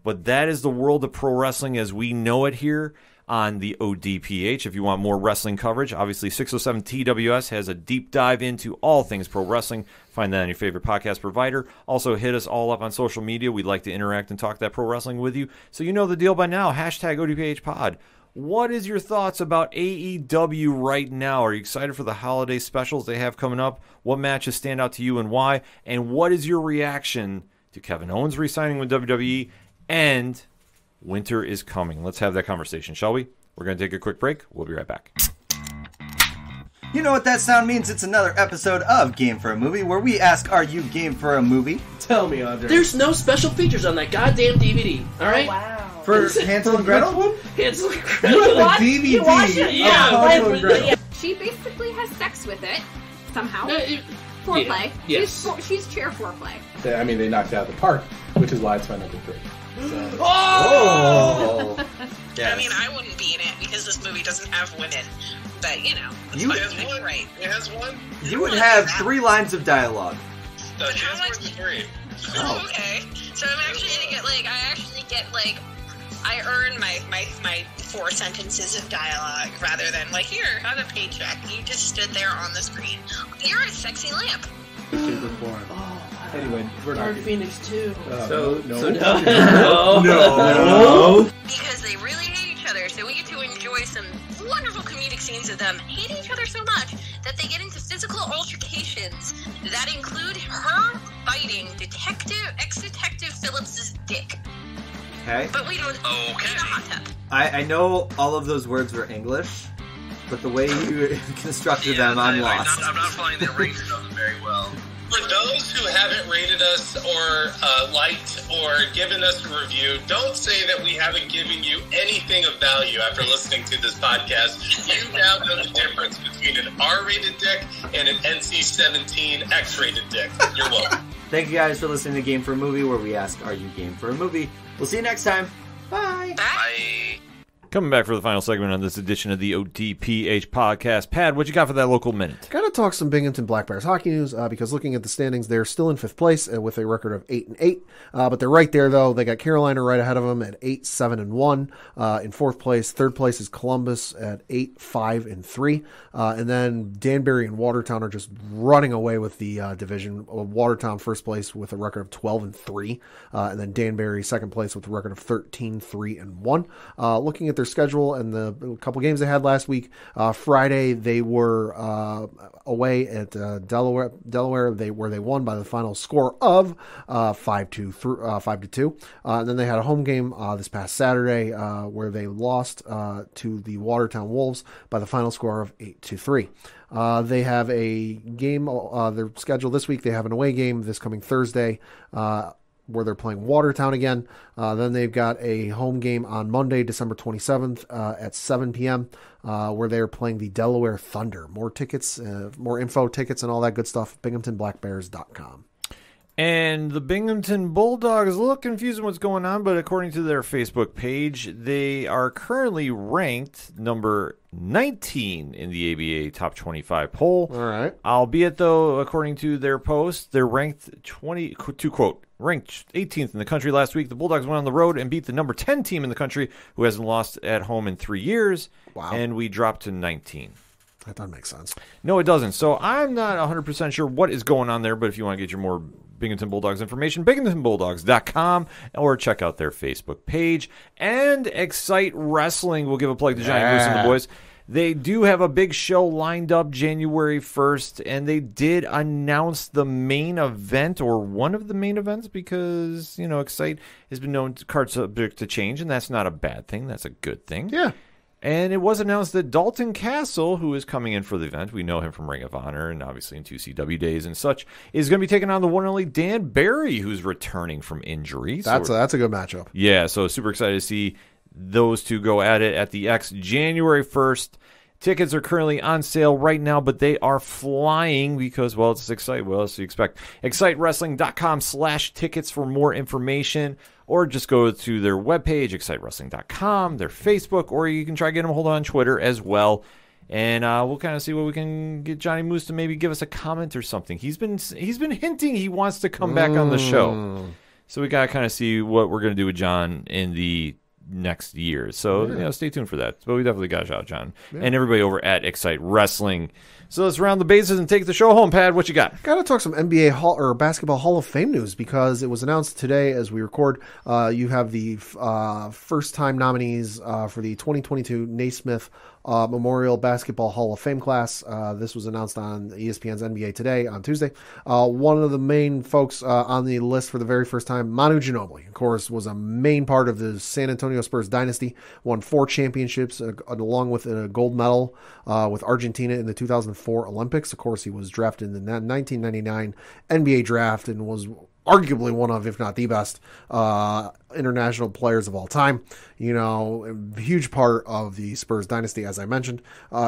But that is the world of pro wrestling as we know it here on the ODPH. If you want more wrestling coverage, obviously 607 TWS has a deep dive into all things pro wrestling. Find that on your favorite podcast provider. Also, hit us all up on social media. We'd like to interact and talk that pro wrestling with you. So you know the deal by now. Hashtag ODPH Pod. What is your thoughts about AEW right now? Are you excited for the holiday specials they have coming up? What matches stand out to you and why? And what is your reaction to Kevin Owens re-signing with WWE and winter is coming? Let's have that conversation, shall we? We're going to take a quick break. We'll be right back. You know what that sound means? It's another episode of Game for a Movie, where we ask, are you game for a movie? Tell me, Andre. There's no special features on that goddamn DVD, alright? Oh, wow. For Hansel and Gretel? Hansel and You Gretel. have a DVD You watch it? of Hansel and Gretel. She basically has sex with it somehow. Yeah. Foreplay. Yes. She's chair foreplay. They knocked it out of the park, which is why it's my number 3. So. Oh! Yes. I mean, I wouldn't be in it because this movie doesn't have women. But, you know, it's You- fine. It has You're right. It has one. You would have 3 lines of dialogue. She has more than 3. Oh, okay. So I'm actually gonna get I earn my 4 sentences of dialogue rather than here, have a paycheck. You just stood there on the screen. You're a sexy lamp. Anyway, we're not. Dark Phoenix 2. No. No. Because they really hate each other, so we get to enjoy some wonderful comedic scenes of them hating each other so much that they get into physical altercations that include her biting ex-detective Phillips's dick. Okay. But we don't in a hot tub. I know all of those words were English, but the way you constructed them, I'm lost. I'm not finding the ranges of them very well. For those who haven't rated us or liked or given us a review, don't say that we haven't given you anything of value after listening to this podcast. You now know the difference between an R-rated dick and an NC-17 X-rated dick. You're welcome. Thank you guys for listening to Game for a Movie, where we ask, are you game for a movie? We'll see you next time. Bye. Bye. Coming back for the final segment on this edition of the ODPH podcast. Pad, what you got for that local minute? Got to talk some Binghamton Black Bears hockey news because looking at the standings, they're still in 5th place with a record of 8-8. But they're right there, though. They got Carolina right ahead of them at 8-7-1. In 4th place, 3rd place is Columbus at 8-5-3. And then Danbury and Watertown are just running away with the division. Watertown 1st place with a record of 12-3. And then Danbury 2nd place with a record of 13-3-1. Looking at their schedule and the couple games they had last week. Friday they were away at Delaware, where they won by the final score of 5-2. And then they had a home game this past Saturday where they lost to the Watertown Wolves by the final score of 8-3. They have a game, their schedule this week. They have an away game this coming Thursday, where they're playing Watertown again. Then they've got a home game on Monday, December 27th at 7 p.m., where they're playing the Delaware Thunder. More tickets, more info, tickets, and all that good stuff, BinghamtonBlackBears.com. And the Binghamton Bulldogs, a little confusing what's going on, but according to their Facebook page, they are currently ranked number 19 in the ABA Top 25 poll. All right. Albeit, though, according to their post, they're ranked ranked 18th in the country last week. The Bulldogs went on the road and beat the number 10 team in the country, who hasn't lost at home in 3 years. Wow. And we dropped to 19. That doesn't make sense. No, it doesn't. So I'm not 100% sure what is going on there, but if you want to get your more Binghamton Bulldogs information, BinghamtonBulldogs.com, or check out their Facebook page. And Excite Wrestling, we'll give a plug to Johnny Moose and the boys. They do have a big show lined up January 1st, and they did announce the main event, or one of the main events, because, Excite has been known to card subject to change, and that's not a bad thing. That's a good thing. Yeah. And it was announced that Dalton Castle, who is coming in for the event, we know him from Ring of Honor and obviously in 2CW days and such, is going to be taking on the one and only Dan Barry, who's returning from injury. That's a good matchup. Yeah, so super excited to see those two go at it at the X January 1st. Tickets are currently on sale right now, but they are flying because, well, it's Excite. What else do you expect? ExciteWrestling.com/tickets for more information, or just go to their webpage, ExciteWrestling.com, their Facebook, or you can try to get them a hold on Twitter as well. And we'll kind of see what we can get Johnny Moose to maybe give us a comment or something. He's been hinting he wants to come back on the show. So we got to kind of see what we're going to do with John in the next year. So, stay tuned for that. But we definitely got to shout out John and everybody over at Excite Wrestling. So let's round the bases and take the show home, Pad. What you got? Got to talk some NBA Basketball Hall of Fame news because it was announced today as we record. You have the first-time nominees for the 2022 Naismith Memorial Basketball Hall of Fame class. This was announced on ESPN's NBA Today on Tuesday. One of the main folks on the list for the very first time, Manu Ginobili, of course, was a main part of the San Antonio Spurs dynasty, won 4 championships along with a gold medal with Argentina in the 2004 Olympics. Of course, he was drafted in the 1999 NBA draft and was arguably one of, if not the best, international players of all time. You know, a huge part of the Spurs dynasty, as I mentioned.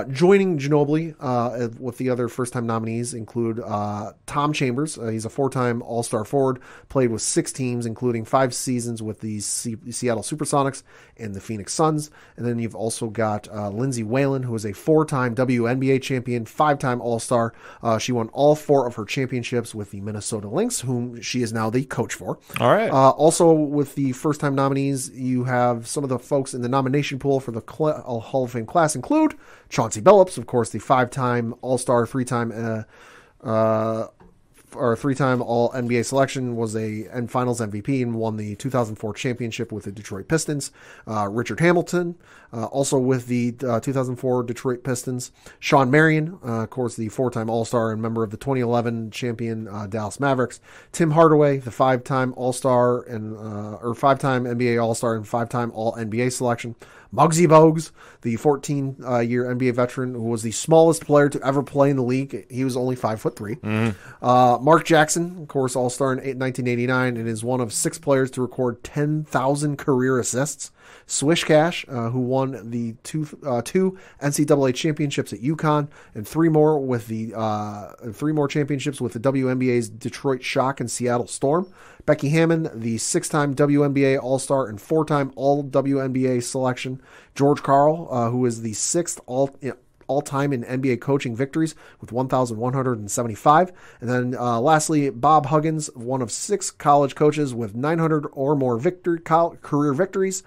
Joining Ginobili with the other first-time nominees include Tom Chambers. He's a 4-time All-Star forward, played with 6 teams, including 5 seasons with the Seattle Supersonics and the Phoenix Suns. And then you've also got Lindsay Whalen, who is a 4-time WNBA champion, 5-time All-Star. She won all 4 of her championships with the Minnesota Lynx, whom she is now the coach for. All right. Also, with the first-time nominees, you have some of the folks in the nomination pool for the Hall of Fame class include Chauncey Billups, of course, the 5-time All-Star, 3-time or 3-time All-NBA selection, was a Finals MVP and won the 2004 championship with the Detroit Pistons. Richard Hamilton, also with the 2004 Detroit Pistons. Sean Marion, of course, the 4-time All-Star and member of the 2011 champion Dallas Mavericks. Tim Hardaway, the 5-time All-Star and or 5-time NBA All-Star and 5-time All-NBA selection. Muggsy Bogues, the 14-year NBA veteran who was the smallest player to ever play in the league. He was only 5'3". Mark Jackson, of course, All-Star in 1989, and is one of 6 players to record 10,000 career assists. Swish Cash, who won the two NCAA championships at UConn and 3 more with the 3 more championships with the WNBA's Detroit Shock and Seattle Storm. Becky Hammon, the 6-time WNBA All-Star and 4-time All-WNBA selection. George Karl, who is the 6th all-time in NBA coaching victories with 1,175. And then lastly, Bob Huggins, one of 6 college coaches with 900 or more career victories.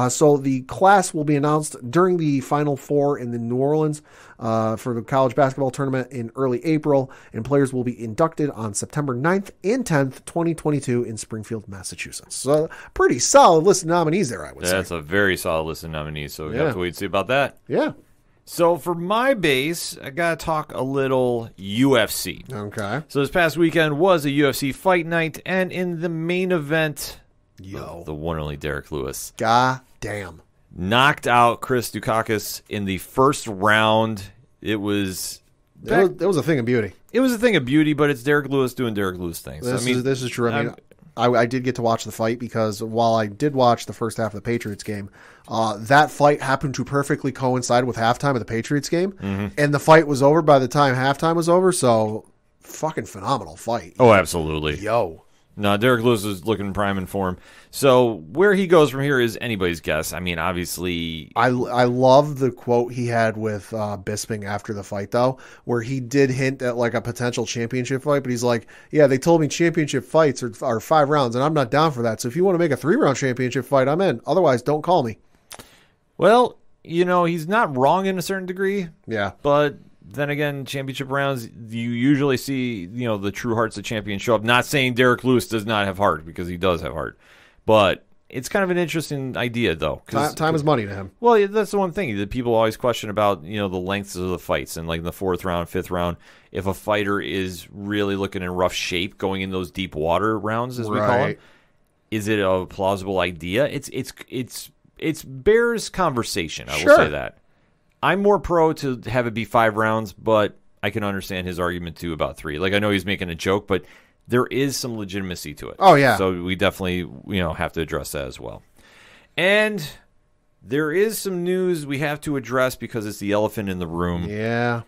So the class will be announced during the Final Four in the New Orleans for the college basketball tournament in early April, and players will be inducted on September 9th and 10th, 2022 in Springfield, Massachusetts. So pretty solid list of nominees there, I would say. That's a very solid list of nominees, so we have to wait and see about that. Yeah. So for my base, I got to talk a little UFC. Okay. So this past weekend was a UFC fight night, and in the main event, the one and only Derek Lewis. God damn. Knocked out Chris Dukakis in the first round. It was a thing of beauty. It was a thing of beauty, but it's Derek Lewis doing Derek Lewis things. This is true. I did get to watch the fight because while I did watch the first half of the Patriots game, that fight happened to perfectly coincide with halftime of the Patriots game, and the fight was over by the time halftime was over, so fucking phenomenal fight. Oh, absolutely. Yo. No, Derek Lewis is looking prime in form. So where he goes from here is anybody's guess. I mean, obviously... I love the quote he had with Bisping after the fight, though, where he did hint at like a potential championship fight, but he's like, yeah, they told me championship fights are 5 rounds, and I'm not down for that. So if you want to make a 3-round championship fight, I'm in. Otherwise, don't call me. Well, you know, he's not wrong in a certain degree. Yeah. But... then again, championship rounds, you usually see, you know, the true hearts of champions show up. Not saying Derek Lewis does not have heart, because he does have heart. But it's kind of an interesting idea, though. Time is money to him. Well, that's the one thing that people always question about, you know, the lengths of the fights. And like in the 4th round, 5th round, if a fighter is really looking in rough shape going in those deep water rounds, as we call them, is it a plausible idea? It's bears conversation, I will say that. I'm more pro to have it be 5 rounds, but I can understand his argument too about 3. Like, I know he's making a joke, but there is some legitimacy to it. Oh, yeah. So we definitely, you know, have to address that as well. And there is some news we have to address because it's the elephant in the room. Yeah.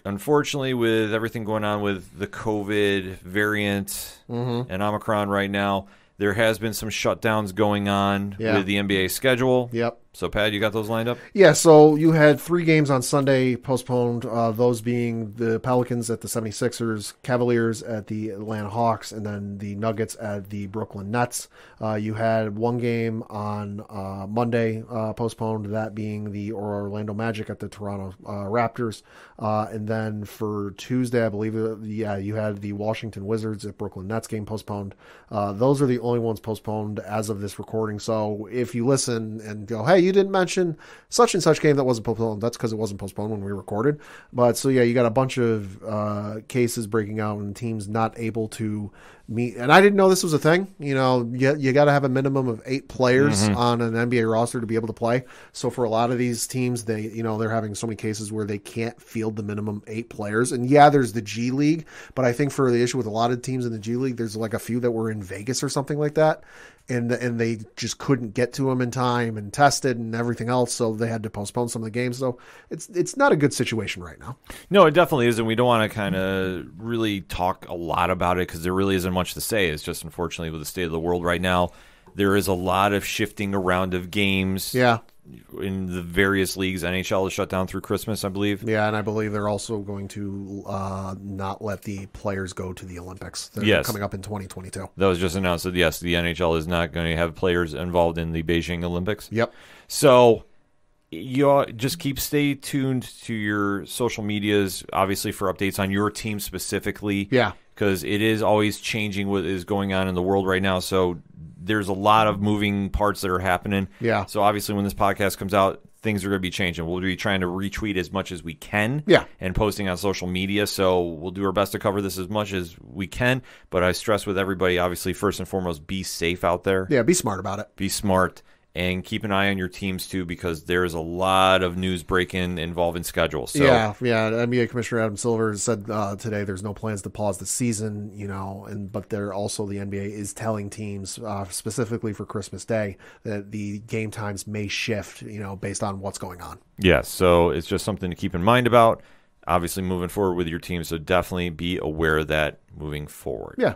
Unfortunately, with everything going on with the COVID variant and Omicron right now, there has been some shutdowns going on with the NBA schedule. Yep. So, Pat, you got those lined up? Yeah, so you had 3 games on Sunday postponed, those being the Pelicans at the 76ers, Cavaliers at the Atlanta Hawks, and then the Nuggets at the Brooklyn Nets. You had 1 game on Monday postponed, that being the Orlando Magic at the Toronto Raptors. And then for Tuesday, I believe, you had the Washington Wizards at Brooklyn Nets game postponed. Those are the only ones postponed as of this recording. So if you listen and go, hey, you didn't mention such and such game that wasn't postponed. That's because it wasn't postponed when we recorded. But so, yeah, you got a bunch of cases breaking out and teams not able to meet. And I didn't know this was a thing. You got to have a minimum of 8 players on an NBA roster to be able to play. So for a lot of these teams, they're having so many cases where they can't field the minimum 8 players. And yeah, there's the G League, but I think for the issue with a lot of teams in the G League, there's like a few that were in Vegas or something like that. And they just couldn't get to them in time and tested and everything else, so they had to postpone some of the games. So it's not a good situation right now. No, it definitely isn't. We don't want to kind of really talk a lot about it because there really isn't much to say. It's just unfortunately with the state of the world right now, there is a lot of shifting around of games. Yeah. In the various leagues. NHL is shut down through Christmas, I believe. Yeah, and I believe they're also going to not let the players go to the Olympics. They're coming up in 2022. That was just announced that, yes, the NHL is not going to have players involved in the Beijing Olympics. Yep. So you just stay tuned to your social medias, obviously, for updates on your team specifically. Yeah. Because it is always changing what is going on in the world right now. So there's a lot of moving parts that are happening. Yeah. So obviously when this podcast comes out, things are going to be changing. We'll be trying to retweet as much as we can. Yeah. And posting on social media. So we'll do our best to cover this as much as we can. But I stress with everybody, obviously, first and foremost, be safe out there. Yeah, be smart about it. Be smart. And keep an eye on your teams, too, because there's a lot of news breaking involving schedules. So, yeah. NBA Commissioner Adam Silver said today there's no plans to pause the season, but they're also, the NBA is telling teams, specifically for Christmas Day, that the game times may shift, based on what's going on. Yeah, so it's just something to keep in mind about, obviously, moving forward with your team. So definitely be aware of that moving forward. Yeah.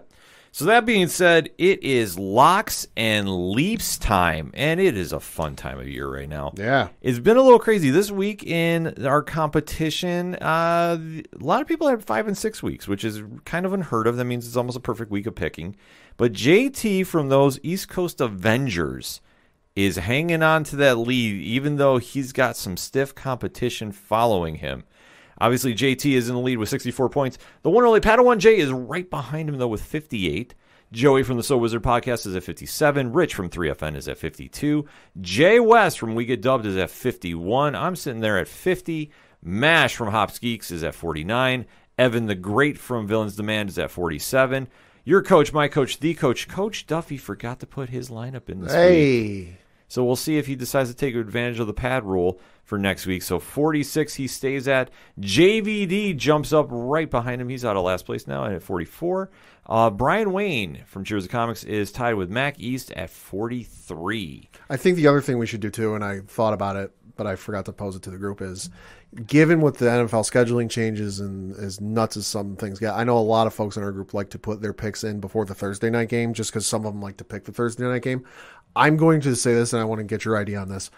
So that being said, it is locks and leaps time, and it is a fun time of year right now. Yeah. It's been a little crazy. This week in our competition, a lot of people had 5 and 6 weeks, which is kind of unheard of. That means it's almost a perfect week of picking. But JT from those East Coast Avengers is hanging on to that lead, even though he's got some stiff competition following him. Obviously, JT is in the lead with 64 points. The one and only Padawan J is right behind him, though, with 58. Joey from the So Wizard podcast is at 57. Rich from 3FN is at 52. Jay West from We Get Dubbed is at 51. I'm sitting there at 50. Mash from Hops Geeks is at 49. Evan the Great from Villains Demand is at 47. Your coach, my coach, the coach, Coach Duffy forgot to put his lineup in this week. So we'll see if he decides to take advantage of the pad rule for next week. So 46 he stays at. JVD jumps up right behind him. He's out of last place now at 44. Brian Wayne from Cheers of Comics is tied with Mac East at 43. I think the other thing we should do too, and I thought about it, but I forgot to pose it to the group, is given what the NFL scheduling changes and as nuts as some things get, I know a lot of folks in our group like to put their picks in before the Thursday night game just because some of them like to pick the Thursday night game. I'm going to say this, and I want to get your idea on this.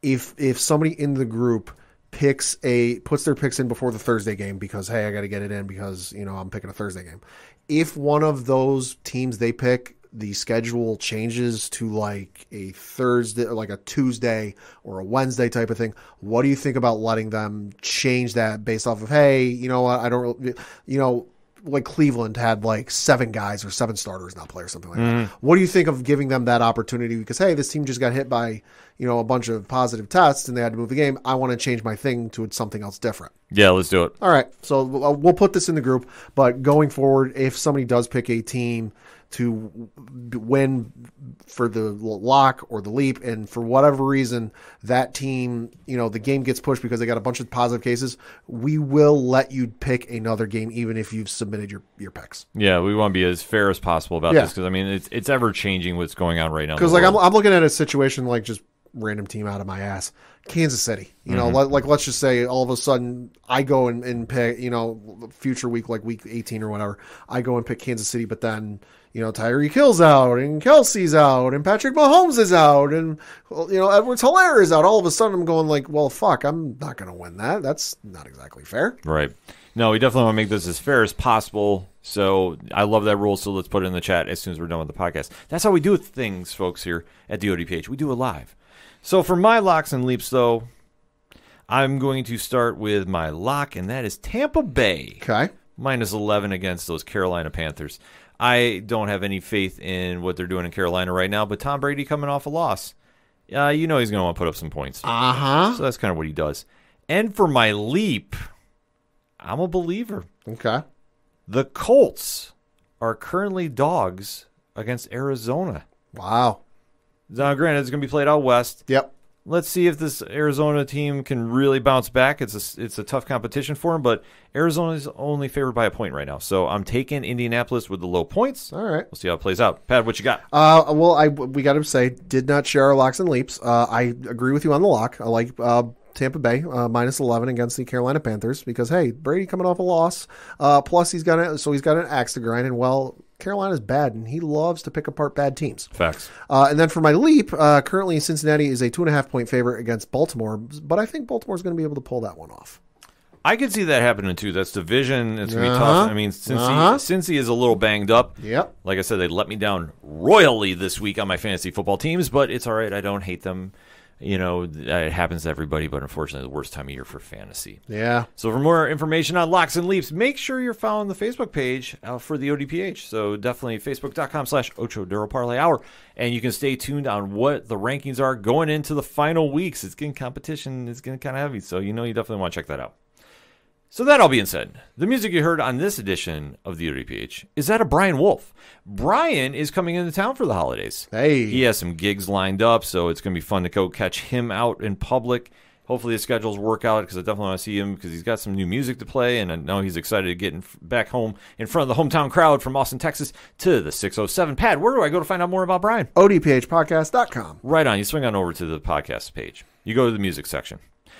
If somebody in the group puts their picks in before the Thursday game because, hey, I got to get it in because, I'm picking a Thursday game. If one of those teams they pick, the schedule changes to like a Thursday or like a Tuesday or a Wednesday type of thing, what do you think about letting them change that based off of, hey, you know what, I don't really, like Cleveland had like 7 guys or 7 starters not play or something like that. What do you think of giving them that opportunity? Because, hey, this team just got hit by, a bunch of positive tests and they had to move the game. I want to change my thing to something else different. Yeah, let's do it. All right. So we'll put this in the group, but going forward, if somebody does pick a team to win for the lock or the leap, and for whatever reason that team, the game gets pushed because they got a bunch of positive cases, we will let you pick another game even if you've submitted your picks. Yeah, we want to be as fair as possible about this because, I mean, it's ever-changing what's going on right now. Because, like, I'm looking at a situation like just random team out of my ass. Kansas City, let's just say all of a sudden I go and pick, future week, like week 18 or whatever, I go and pick Kansas City, but then, Tyreek Hill's out and Kelsey's out and Patrick Mahomes is out and, Edwards-Helaire is out. All of a sudden I'm going like, well, fuck, I'm not going to win that. That's not exactly fair. Right. No, we definitely want to make this as fair as possible. So I love that rule. So let's put it in the chat as soon as we're done with the podcast. That's how we do things, folks, here at the ODPH. We do it live. So for my locks and leaps, though, I'm going to start with my lock, and that is Tampa Bay. Okay. Minus 11 against those Carolina Panthers. I don't have any faith in what they're doing in Carolina right now, but Tom Brady coming off a loss. he's going to want to put up some points. Uh-huh. So that's kind of what he does. And for my leap, I'm a believer. Okay. The Colts are currently dogs against Arizona. Wow. Now, granted, it's going to be played out west. Yep. Let's see if this Arizona team can really bounce back. It's a tough competition for them, but Arizona is only favored by a point right now. So I'm taking Indianapolis with the low points. All right. We'll see how it plays out. Pat, what you got? Well, we got to say, did not share our locks and leaps. I agree with you on the lock. I like Tampa Bay minus 11 against the Carolina Panthers because, hey, Brady coming off a loss. Plus, he's got an axe to grind, and Carolina's bad, and he loves to pick apart bad teams. Facts. And then for my leap, currently Cincinnati is a 2.5-point favorite against Baltimore, but I think Baltimore's going to be able to pull that one off. I could see that happening, too. That's division. It's going to be tough. I mean, Cincy is a little banged up. Yep. Like I said, they let me down royally this week on my fantasy football teams, but it's all right. I don't hate them. It happens to everybody, but unfortunately, the worst time of year for fantasy. Yeah. So for more information on locks and leaps, make sure you're following the Facebook page for the ODPH. So definitely facebook.com/OchoDuroParlay Hour. And you can stay tuned on what the rankings are going into the final weeks. It's getting competition. It's getting kind of heavy. So you definitely want to check that out. So that all being said, the music you heard on this edition of the ODPH is that of Brian Wolf. Brian is coming into town for the holidays. Hey. He has some gigs lined up, so it's going to be fun to go catch him out in public. Hopefully his schedules work out because I definitely want to see him because he's got some new music to play, and I know he's excited to get back home in front of the hometown crowd from Austin, Texas to the 607. Pat, where do I go to find out more about Brian? ODPHpodcast.com. Right on. You swing on over to the podcast page. You go to the music section.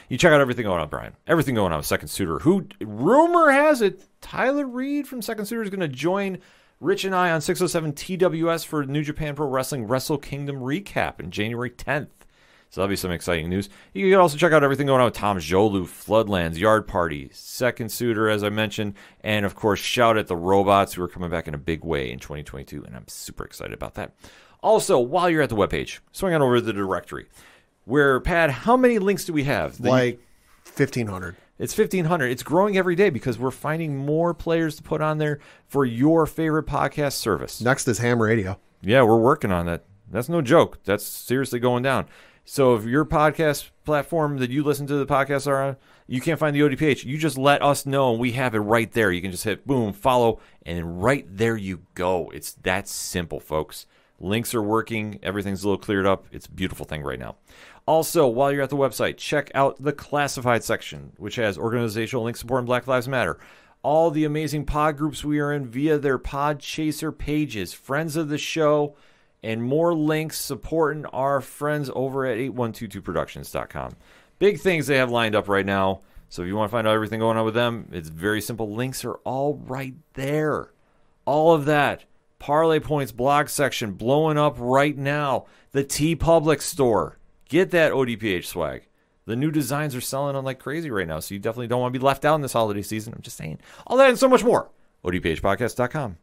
You check out everything going on with Brian. Everything going on with Second Suitor, who, rumor has it, Tyler Reed from Second Suitor is going to join Rich and I on 607 TWS for New Japan Pro Wrestling Wrestle Kingdom recap on January 10th. So that'll be some exciting news. You can also check out everything going on with Tom Jolu, Floodlands, Yard Party, Second Suitor, as I mentioned, and, of course, shout at the Robots, who are coming back in a big way in 2022, and I'm super excited about that. Also, while you're at the webpage, swing on over to the directory. Where, Pat, how many links do we have? Like 1,500. It's 1,500. It's growing every day because we're finding more players to put on there for your favorite podcast service. Next is ham radio. Yeah, we're working on that. That's no joke. That's seriously going down. So if your podcast platform that you listen to the podcast are on, you can't find the ODPH, you just let us know, and we have it right there. You can just hit, boom, follow, and right there you go. It's that simple, folks. Links are working. Everything's a little cleared up. It's a beautiful thing right now. Also, while you're at the website, check out the classified section, which has organizational links supporting Black Lives Matter. All the amazing pod groups we are in via their Podchaser pages, friends of the show, and more links supporting our friends over at 8122productions.com. Big things they have lined up right now. So if you want to find out everything going on with them, it's very simple. Links are all right there. All of that. Parlay Points blog section blowing up right now. The TeePublic store. Get that ODPH swag. The new designs are selling on like crazy right now, so you definitely don't want to be left out in this holiday season. I'm just saying. All that and so much more. ODPHpodcast.com.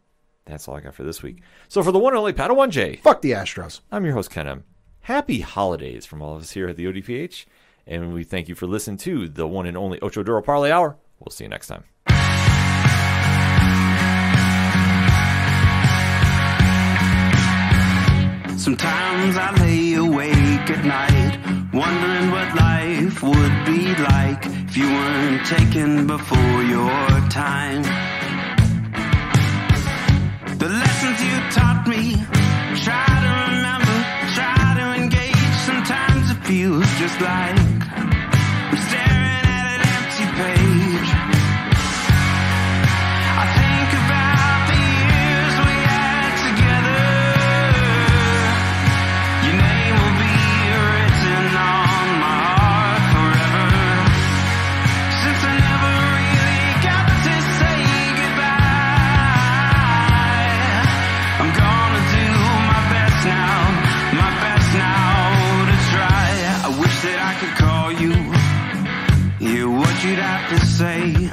That's all I got for this week. So for the one and only Padawan Fuck the Astros. I'm your host, Ken M. Happy holidays from all of us here at the ODPH. And we thank you for listening to the one and only Ocho Duro Parlay Hour. We'll see you next time. Sometimes I lay awake at night, wondering what life would be like if you weren't taken before your time. The lessons you taught me, try to remember, try to engage. Sometimes it feels just like I'm staring at an empty page. I think about the years we had together. Your name will be written on my heart forever. Since I never really got to say goodbye, I'm gonna do my best now to try. I wish that I could call you, hear what you'd have to say.